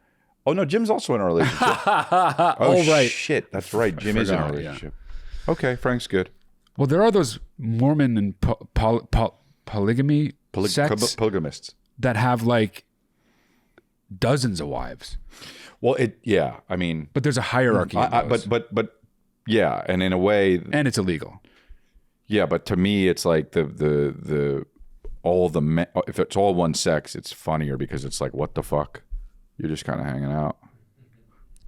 Oh, no, Jim's also in a relationship. Oh, right. Shit. That's right. Jim is in a relationship. Yeah. Okay, Frank's good. Well, there are those Mormon and polygamy sects polygamists that have like dozens of wives. Well, I mean, but there's a hierarchy. But yeah, and in a way, and it's illegal. Yeah, but to me, it's like if it's all one sex, it's funnier because it's like, what the fuck? You're just kind of hanging out.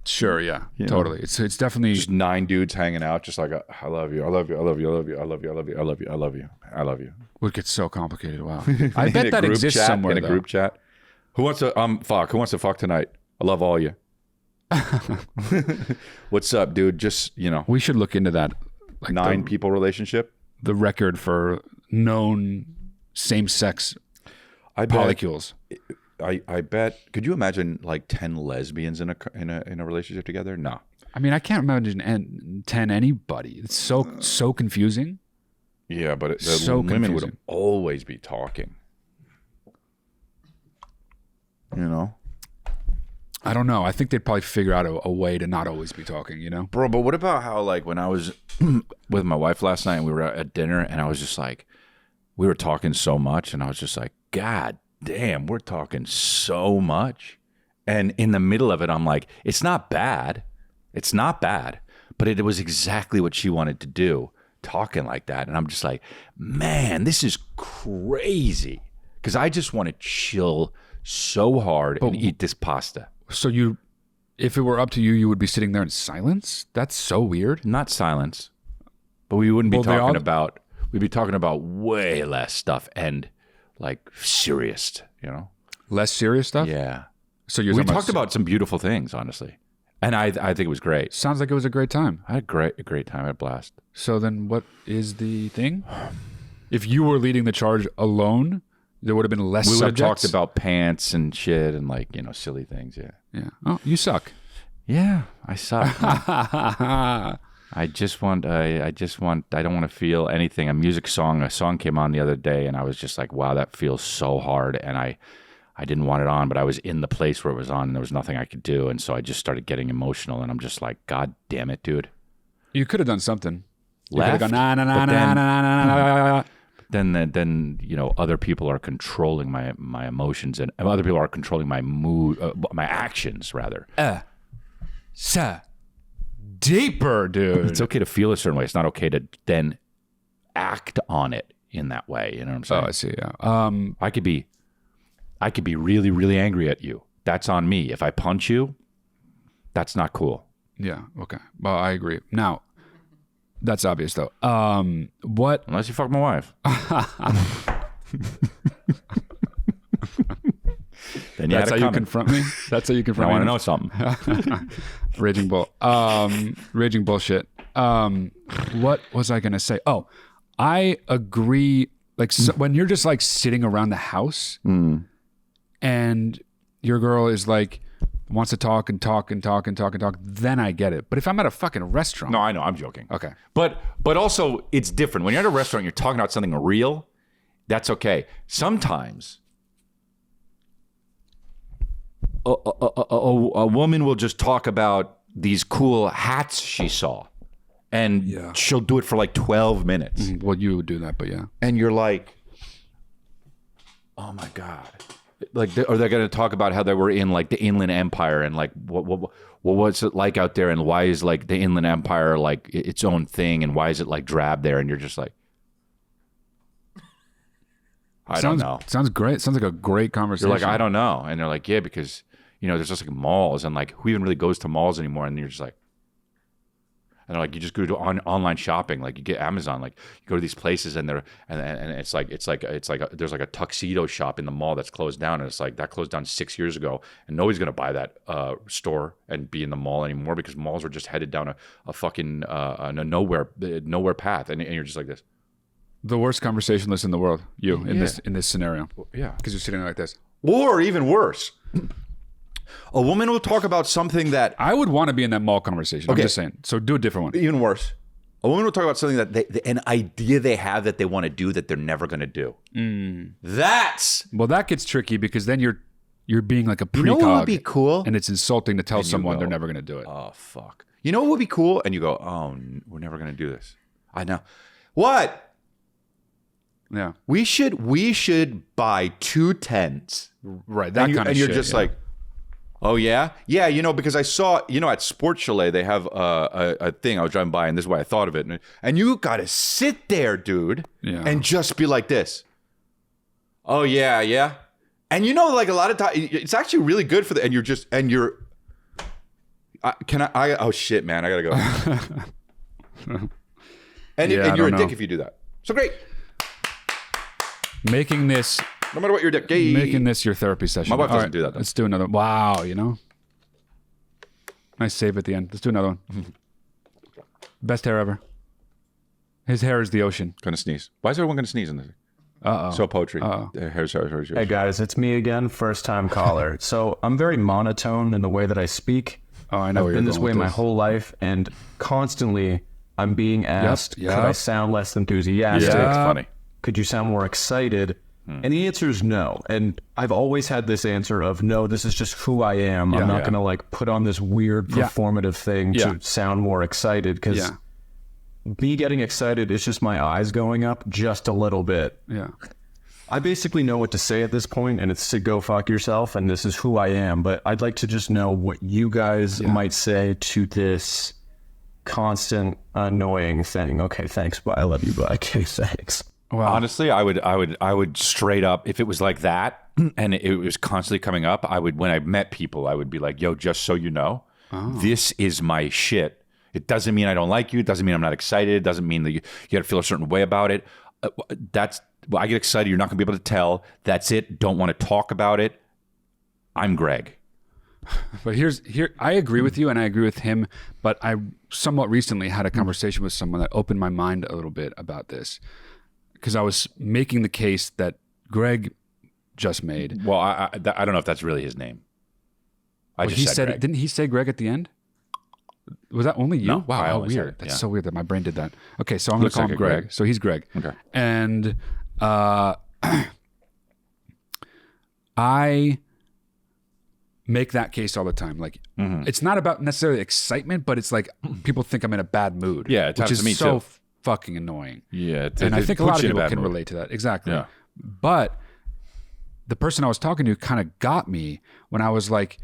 Sure, yeah, totally. It's definitely just 9 dudes hanging out, just like I love you, I love you, I love you, I love you, I love you, I love you, I love you, I love you, I love you. Would get so complicated. Wow, I bet that exists chat, somewhere in a group chat. Who wants to Who wants to fuck tonight? I love all you. What's up, dude? Just we should look into that. Like 9 people relationship. The record for known same-sex polycules. I bet. Could you imagine like 10 lesbians in a relationship together? No. I mean, I can't imagine 10 anybody. It's so confusing. Yeah, but the women would always be talking. I don't know. I think they'd probably figure out a way to not always be talking, Bro, but what about how, like, when I was with my wife last night and we were at dinner and I was just like, we were talking so much and I was just like, God damn, we're talking so much. And in the middle of it, I'm like, it's not bad. It's not bad. But it was exactly what she wanted to do, talking like that. And I'm just like, man, this is crazy. Because I just want to chill so hard and eat this pasta. So if it were up to you, you would be sitting there in silence? That's so weird. Not silence. But we wouldn't be talking about, we'd be talking about way less stuff and like serious, Less serious stuff? Yeah. So we talked about some beautiful things, honestly. And I think it was great. Sounds like it was a great time. I had a great time. I had a blast. So then what is the thing? If you were leading the charge alone, there would have been less subjects? We would have talked about pants and shit and like, silly things. Yeah. Yeah. Oh, you suck. Yeah, I suck. I don't want to feel anything. A song came on the other day and I was just like, wow, that feels so hard. And I didn't want it on, but I was in the place where it was on and there was nothing I could do. And so I just started getting emotional and I'm just like, God damn it, dude. You could have done something. You could have gone, nah, nah, nah, nah, nah, nah, nah, nah. Then other people are controlling my emotions and other people are controlling my mood, my actions rather. Deeper, dude. It's okay to feel a certain way. It's not okay to then act on it in that way. You know what I'm saying? Oh, I see. Yeah. I could be really, really angry at you. That's on me. If I punch you, that's not cool. Yeah. Okay. Well, I agree. Now, that's obvious though. What? Unless you fuck my wife. Then that's how you confront me. That's how you confront me. I want to know something. Raging bull. Raging bullshit. What was I gonna say? Oh, I agree. Like when you're just like sitting around the house, and your girl is like wants to talk and talk and talk and talk and talk, then I get it. But if I'm at a fucking restaurant, no, I know, I'm joking. Okay, but also it's different when you're at a restaurant. You're talking about something real. That's okay. Sometimes a woman will just talk about these cool hats she saw, and she'll do it for like 12 minutes. Well, you would do that, but yeah. And you're like, oh my God. Like, or they're going to talk about how they were in like the Inland Empire and like what was it like out there and why is like the Inland Empire like its own thing and why is it like drab there? And you're just like, I don't know. Sounds great. Sounds like a great conversation. You're like, I don't know. And they're like, yeah, because, there's just like malls and like who even really goes to malls anymore? And you're just like, and they're like, you just go to online shopping, like you get Amazon, like you go to these places and it's like there's like a tuxedo shop in the mall that's closed down and it's like that closed down 6 years ago and nobody's gonna buy that store and be in the mall anymore because malls are just headed down a fucking nowhere path and you're just like this. The worst conversationalist in the world, in this scenario. Yeah, because you're sitting there like this. Or even worse. A woman will talk about something that... I would want to be in that mall conversation. Okay. I'm just saying. So do a different one. Even worse. A woman will talk about something that an idea they have that they want to do that they're never going to do. That's... Well, that gets tricky because then you're being like a precog. You know what would be cool? And it's insulting to tell someone they're never going to do it. Oh, fuck. You know what would be cool? And you go, oh, we're never going to do this. I know. What? Yeah. We should buy 2 tents. Right. That kind of shit. And you're just like... Oh, yeah? Yeah, because I saw, at Sports Chalet, they have a thing. I was driving by, and this is why I thought of it. And you got to sit there, dude, and just be like this. Oh, yeah, yeah. And like a lot of times, it's actually really good for and you're, oh, shit, man, I got to go. and you're a dick if you do that. So great. Making this... No matter what your dick. Making this your therapy session. My wife doesn't do that, though. Let's do another. Wow, Nice save at the end. Let's do another one. Best hair ever. His hair is the ocean. Gonna sneeze. Why is everyone gonna sneeze in this? So poetry. Hey guys, it's me again, first time caller. So I'm very monotone in the way that I speak. Oh, I know. I've been this way my whole life, and constantly I'm being asked, could I sound less enthusiastic? Yeah, it's funny. Could you sound more excited? And the answer is no. And I've always had this answer of no, this is just who I am. I'm not going to put on this weird performative thing to sound more excited, because me getting excited is just my eyes going up just a little bit. Yeah. I basically know what to say at this point, and it's to go fuck yourself, and this is who I am. But I'd like to just know what you guys might say to this constant annoying thing. Okay, thanks. Bye. I love you. Bye. Okay, thanks. Wow. Honestly, I would straight up, if it was like that and it was constantly coming up, when I met people, I would be like, yo, just so you know, this is my shit. It doesn't mean I don't like you. It doesn't mean I'm not excited. It doesn't mean that you got to feel a certain way about it. I get excited. You're not going to be able to tell. That's it. Don't want to talk about it. I'm Greg. But I agree with you and I agree with him, but I somewhat recently had a conversation with someone that opened my mind a little bit about this. Because I was making the case that Greg just made. Well, I don't know if that's really his name. He said Greg. Didn't he say Greg at the end? Was that only you? No, wow, how weird. That's so weird that my brain did that. Okay, so I'm going to call him Greg. So he's Greg. Okay. And I make that case all the time. It's not about necessarily excitement, but it's like people think I'm in a bad mood. Yeah, it which is me so too. Fucking annoying. Yeah. And I think a lot of people can relate to that. Exactly. Yeah. But the person I was talking to kind of got me when I was like,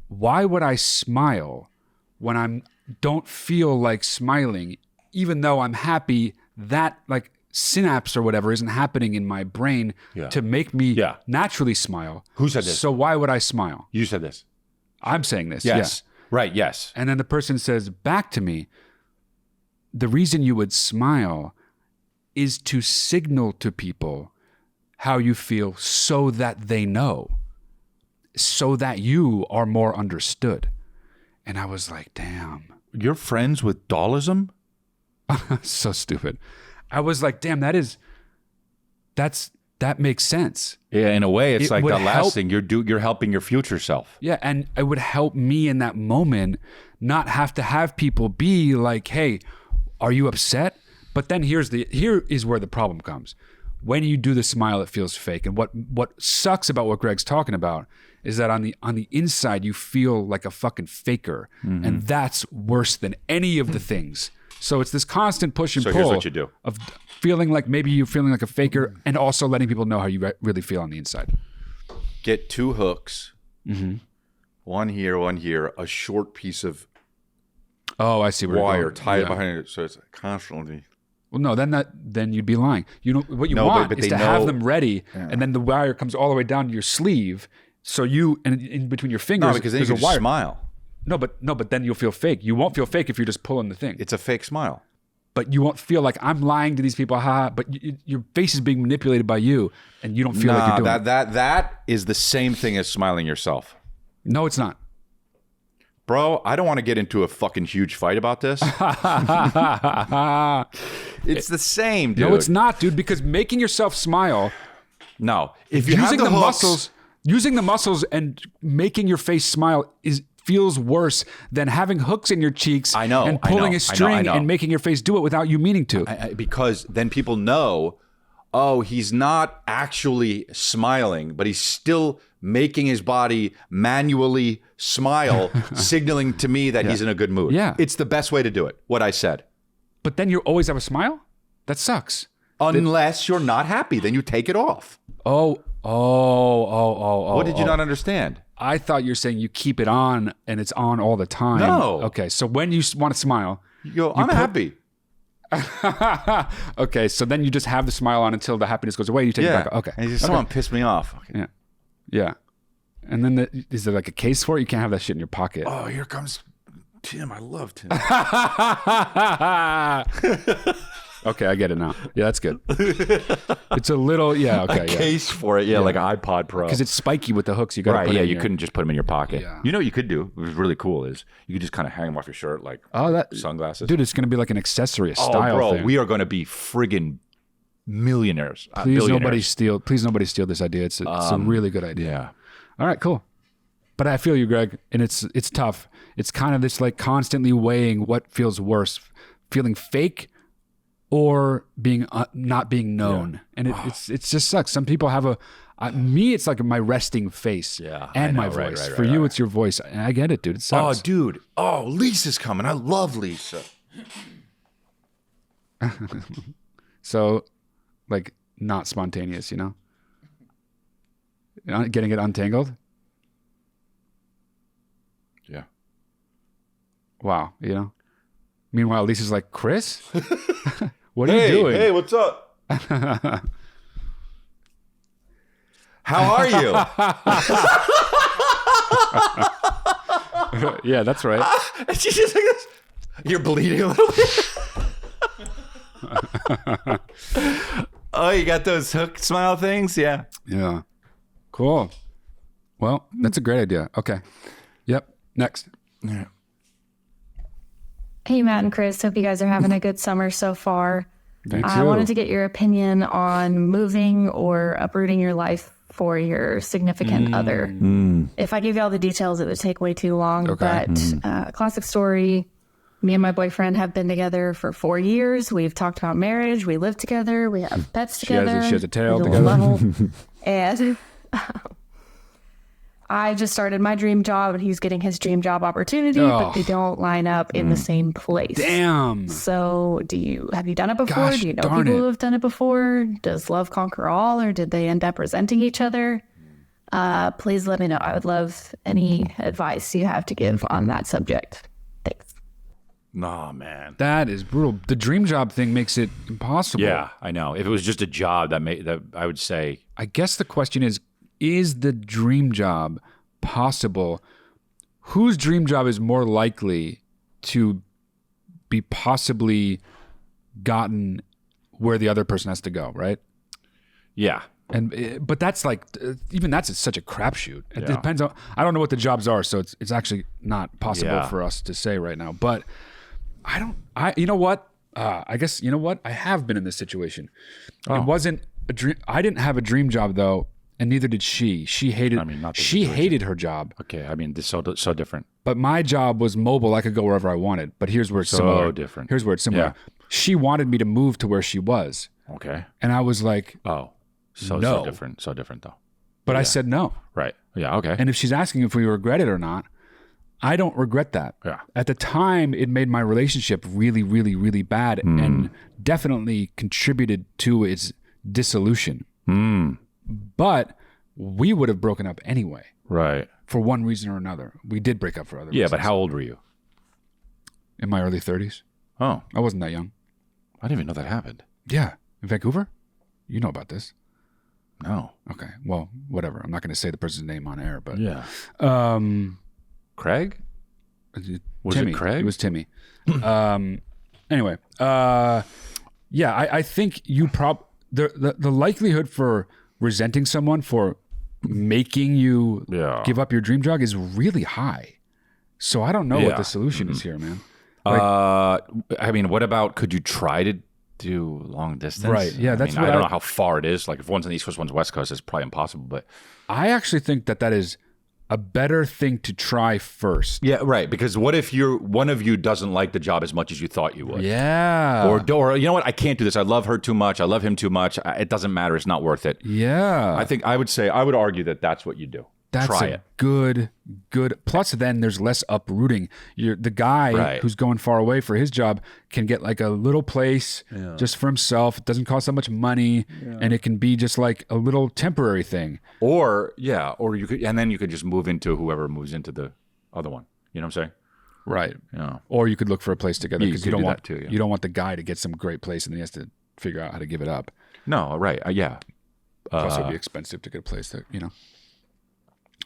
why would I smile when I don't feel like smiling, even though I'm happy that synapse or whatever isn't happening in my brain to make me naturally smile. Who said this? So why would I smile? You said this. I'm saying this. Yes. Yeah. Right. Yes. And then the person says back to me, the reason you would smile is to signal to people how you feel so that they know, so that you are more understood. And I was like, damn. You're friends with Dollism? So stupid. I was like, damn, that makes sense. Yeah, in a way, it's like the last thing you're helping your future self. Yeah, and it would help me in that moment not have to have people be like, hey, are you upset? But then here is where the problem comes. When you do the smile, it feels fake. And what sucks about what Greg's talking about is that on the inside, you feel like a fucking faker. Mm-hmm. And that's worse than any of the things. So it's this constant push and pull. So here's what you do. Of feeling like maybe you're feeling like a faker and also letting people know how you really feel on the inside. Get two hooks. Mm-hmm. One here, a short piece of I see where wire, tie it behind it, so it's constantly. Well, no, then you'd be lying. You know what you want is to have them ready, and then the wire comes all the way down to your sleeve, so and in between your fingers. No, because then there's you a wire. Smile. No, but then you'll feel fake. You won't feel fake if you're just pulling the thing. It's a fake smile. But you won't feel like I'm lying to these people, but your face is being manipulated by you, and you don't feel like you're doing that is the same thing as smiling yourself. No, it's not. Bro, I don't want to get into a fucking huge fight about this. It's the same, dude. No, it's not, dude, because making yourself smile. No. If you using have the muscles, using the muscles and making your face smile feels worse than having hooks in your cheeks and pulling a string and making your face do it without you meaning to. Because then people know, he's not actually smiling, but he's still making his body manually smile, signaling to me that he's in a good mood. Yeah. It's the best way to do it, what I said. But then you always have a smile? That sucks. Unless you're not happy, then you take it off. Oh, What did you not understand? I thought you're saying you keep it on and it's on all the time. No. Okay, so when you want to smile, I'm happy. Okay, so then you just have the smile on until the happiness goes away. You take it back. Okay. And someone pissed me off. Okay. Yeah. And then is there like a case for it? You can't have that shit in your pocket. Oh, here comes Tim. I love Tim. Okay, I get it now. Yeah, that's good. It's a little, okay. Case for it, like an iPod Pro. Because it's spiky with the hooks. You got to put it in you couldn't just put them in your pocket. Yeah. You know what you could do? It was really cool is you could just kind of hang them off your shirt like sunglasses. Dude, it's going to be like an accessory, a style thing. We are going to be friggin' millionaires. Please nobody steal this idea. It's a really good idea. Yeah. All right, cool. But I feel you, Greg, and it's tough. It's kind of this like constantly weighing what feels worse, feeling fake or being not being known, and it just sucks. Some people have me. It's like my resting face, and my voice. For you, it's your voice, and I get it, dude. It sucks. Oh, dude. Oh, Lisa's coming. I love Lisa. So, like, not spontaneous, you know? Getting it untangled. Yeah. Wow, you know. Meanwhile, Lisa's like, Chris. What are you doing? Hey, what's up? How are you? Yeah, that's right. And she's just like this. You're bleeding a little bit. Oh, you got those hook smile things? Yeah. Yeah. Cool. Well, that's a great idea. Okay. Yep. Next. Yeah. Hey, Matt and Chris. Hope you guys are having a good summer so far. I wanted to get your opinion on moving or uprooting your life for your significant other. If I gave you all the details, it would take way too long. Okay. But classic story. Me and my boyfriend have been together for 4 years. We've talked about marriage. We live together. We have pets together. She has a tail we together. level. And I just started my dream job, and he's getting his dream job opportunity, but they don't line up in the same place. Damn. So have you done it before? Gosh, do you know darn people it. who have done it before? Does love conquer all, or did they end up resenting each other? Please let me know. I would love any advice you have to give on that subject. Thanks. Nah, man. That is brutal. The dream job thing makes it impossible. Yeah, I know. If it was just a job that I would say. I guess the question is the dream job possible? Whose dream job is more likely to be possibly gotten where the other person has to go, right? Yeah. But that's like, even that's such a crapshoot. It depends on, I don't know what the jobs are, so it's actually not possible for us to say right now. But you know what? I guess, you know what? I have been in this situation. It wasn't a dream. I didn't have a dream job though, and neither did she. She hated her job. Okay, I mean, this is so different. But my job was mobile. I could go wherever I wanted. But here's where it's similar. Different. Here's where it's similar. Yeah. She wanted me to move to where she was. Okay. And I was like, no. So different though. But I said no. Right. Yeah, okay. And if she's asking if we regret it or not, I don't regret that. Yeah. At the time, it made my relationship really, really, really bad and definitely contributed to its dissolution. But we would have broken up anyway. Right. For one reason or another. We did break up for other reasons. Yeah, but how old were you? In my early 30s. Oh. I wasn't that young. I didn't even know that happened. Yeah. In Vancouver? You know about this. No. Okay. Well, whatever. I'm not going to say the person's name on air, but... Yeah. Craig? Was Timmy. it Craig? It was Timmy. Anyway. I think you the likelihood for resenting someone for making you give up your dream job is really high. So I don't know what the solution is here, man. I mean, what about, could you try to do long distance? Right. Yeah, that's I don't know how far it is. Like if one's on the East Coast, one's West Coast, it's probably impossible. But I actually think that is a better thing to try first. Yeah, right. Because what if one of you doesn't like the job as much as you thought you would? Yeah. Or you know what? I can't do this. I love her too much. I love him too much. It doesn't matter. It's not worth it. Yeah. I would argue that that's what you do. That's try a it. good. Plus, then there's less uprooting. The guy who's going far away for his job can get like a little place just for himself. It doesn't cost that much money, and it can be just like a little temporary thing. Or you could, and then you could just move into whoever moves into the other one. You know what I'm saying? Right. Yeah. Or you could look for a place together because you don't want that too, you don't want the guy to get some great place and then he has to figure out how to give it up. No, right. Yeah. Plus, it'd be expensive to get a place that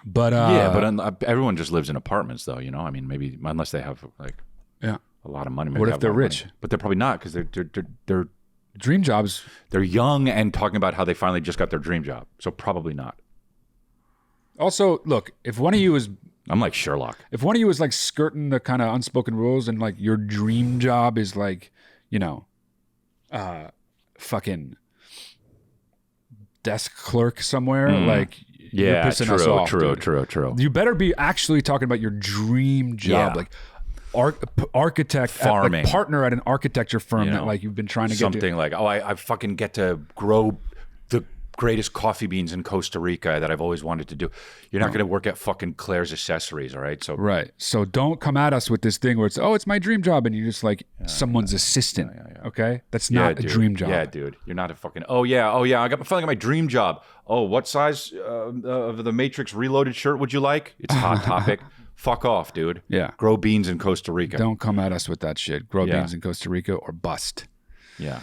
But but everyone just lives in apartments, though. You know, I mean, maybe unless they have like a lot of money. What if they're rich? But they're probably not because they're dream jobs. They're young and talking about how they finally just got their dream job. So probably not. Also, look, if one of you is, I'm like Sherlock. If one of you is like skirting the kind of unspoken rules and like your dream job is like, fucking desk clerk somewhere, like. You're pissing us off, true. You better be actually talking about your dream job, like architect, farming, partner at an architecture firm that like you've been trying to get something like, I fucking get to grow the greatest coffee beans in Costa Rica that I've always wanted to do. You're not going to work at fucking Claire's Accessories, all right? So don't come at us with this thing where it's my dream job, and you're just like someone's assistant. Okay, that's not a dream job. Yeah, dude, you're not a fucking. Oh yeah. I finally got my dream job. Oh, what size of the Matrix Reloaded shirt would you like? It's Hot Topic. Fuck off, dude. Yeah. Grow beans in Costa Rica. Don't come at us with that shit. Grow beans in Costa Rica or bust. Yeah.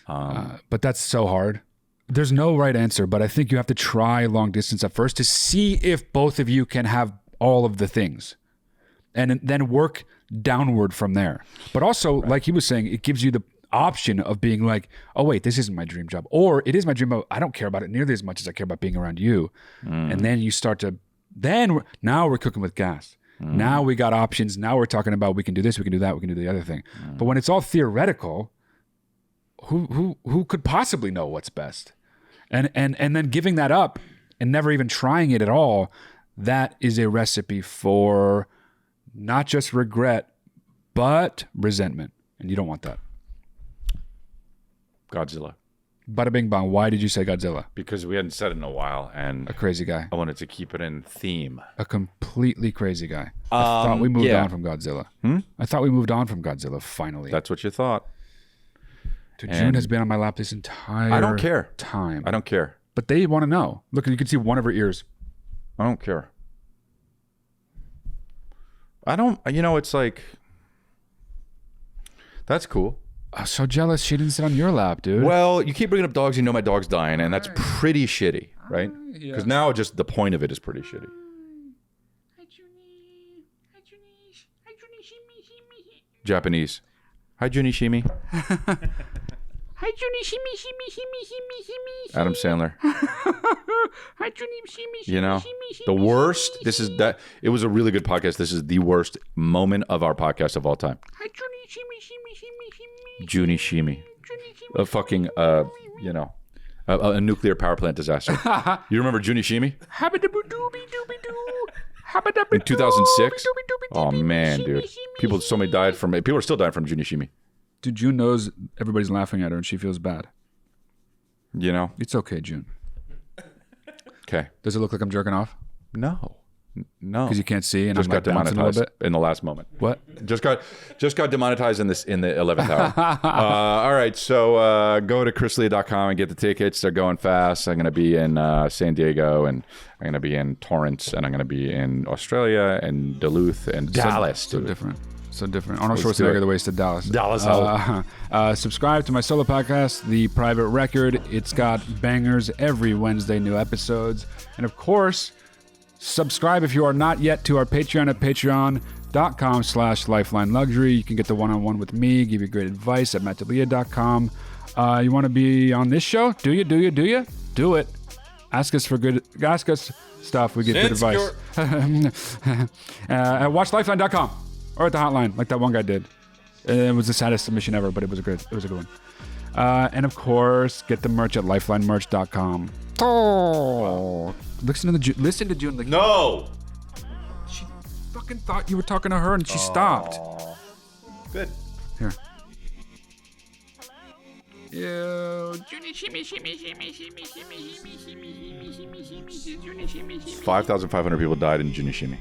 But that's so hard. There's no right answer, but I think you have to try long distance at first to see if both of you can have all of the things and then work downward from there. But also, like he was saying, it gives you the option of being like, oh wait, this isn't my dream job, or it is my dream job. I don't care about it nearly as much as I care about being around you. And then you start to now we're cooking with gas. Now we got options. Now we're talking about we can do this, we can do that, we can do the other thing. But when it's all theoretical, who could possibly know what's best? And then giving that up and never even trying it at all, that is a recipe for not just regret but resentment, and you don't want that. Godzilla. Bada bing bong. Why did you say Godzilla? Because we hadn't said it in a while, and a crazy guy. I wanted to keep it in theme. A completely crazy guy. I thought we moved on from Godzilla. I thought we moved on from Godzilla finally. That's what you thought. Dude, June has been on my lap this entire I don't care. time. I don't care. But they want to know. Look, you can see one of her ears. I don't care. I don't, it's like, that's cool. I'm so jealous she didn't sit on your lap, dude. Well, you keep bringing up dogs, my dog's dying, and that's pretty shitty, right? Because now just the point of it is pretty shitty. Japanese. Hi, Junie Shimi. Hi, Junie Shimi, shimi, shimi, shimi, shimi. Adam Sandler. Hi, Junie Shimi, shimi, shimi, the worst. It was a really good podcast. This is the worst moment of our podcast of all time. Hi, Junie Shimi, shimi, shimi, shimi. Junie Shimi. A fucking, a nuclear power plant disaster. You remember Junie Shimi? In 2006? Oh, man, dude. So many died from it. People are still dying from Junie Shimi. Dude, June knows everybody's laughing at her and she feels bad. It's okay, June. Okay. Does it look like I'm jerking off? No. Because you can't see and just I'm like got demonetized in the last moment. What? Just got demonetized in the 11th hour. All right, so go to chrislea.com and get the tickets. They're going fast. I'm going to be in San Diego, and I'm going to be in Torrance, and I'm going to be in Australia and Duluth and Dallas. So different. Arnold Schwarzenegger, The Ways to Dallas. Subscribe to my solo podcast, The Private Record. It's got bangers every Wednesday, new episodes. And of course, subscribe if you are not yet to our Patreon at patreon.com/Lifeline Luxury. You can get the one-on-one with me, give you great advice at mattdelia.com. You want to be on this show? Do you? Do it. Ask us stuff. We get good advice. At watchlifeline.com or at the hotline, like that one guy did. It was the saddest submission ever, but it was a good one. And of course, get the merch at lifelinemerch.com. Oh, listen to June. Like, no, she fucking thought you were talking to her, and she stopped. Good. Here. 5,500 people died in Junishimi.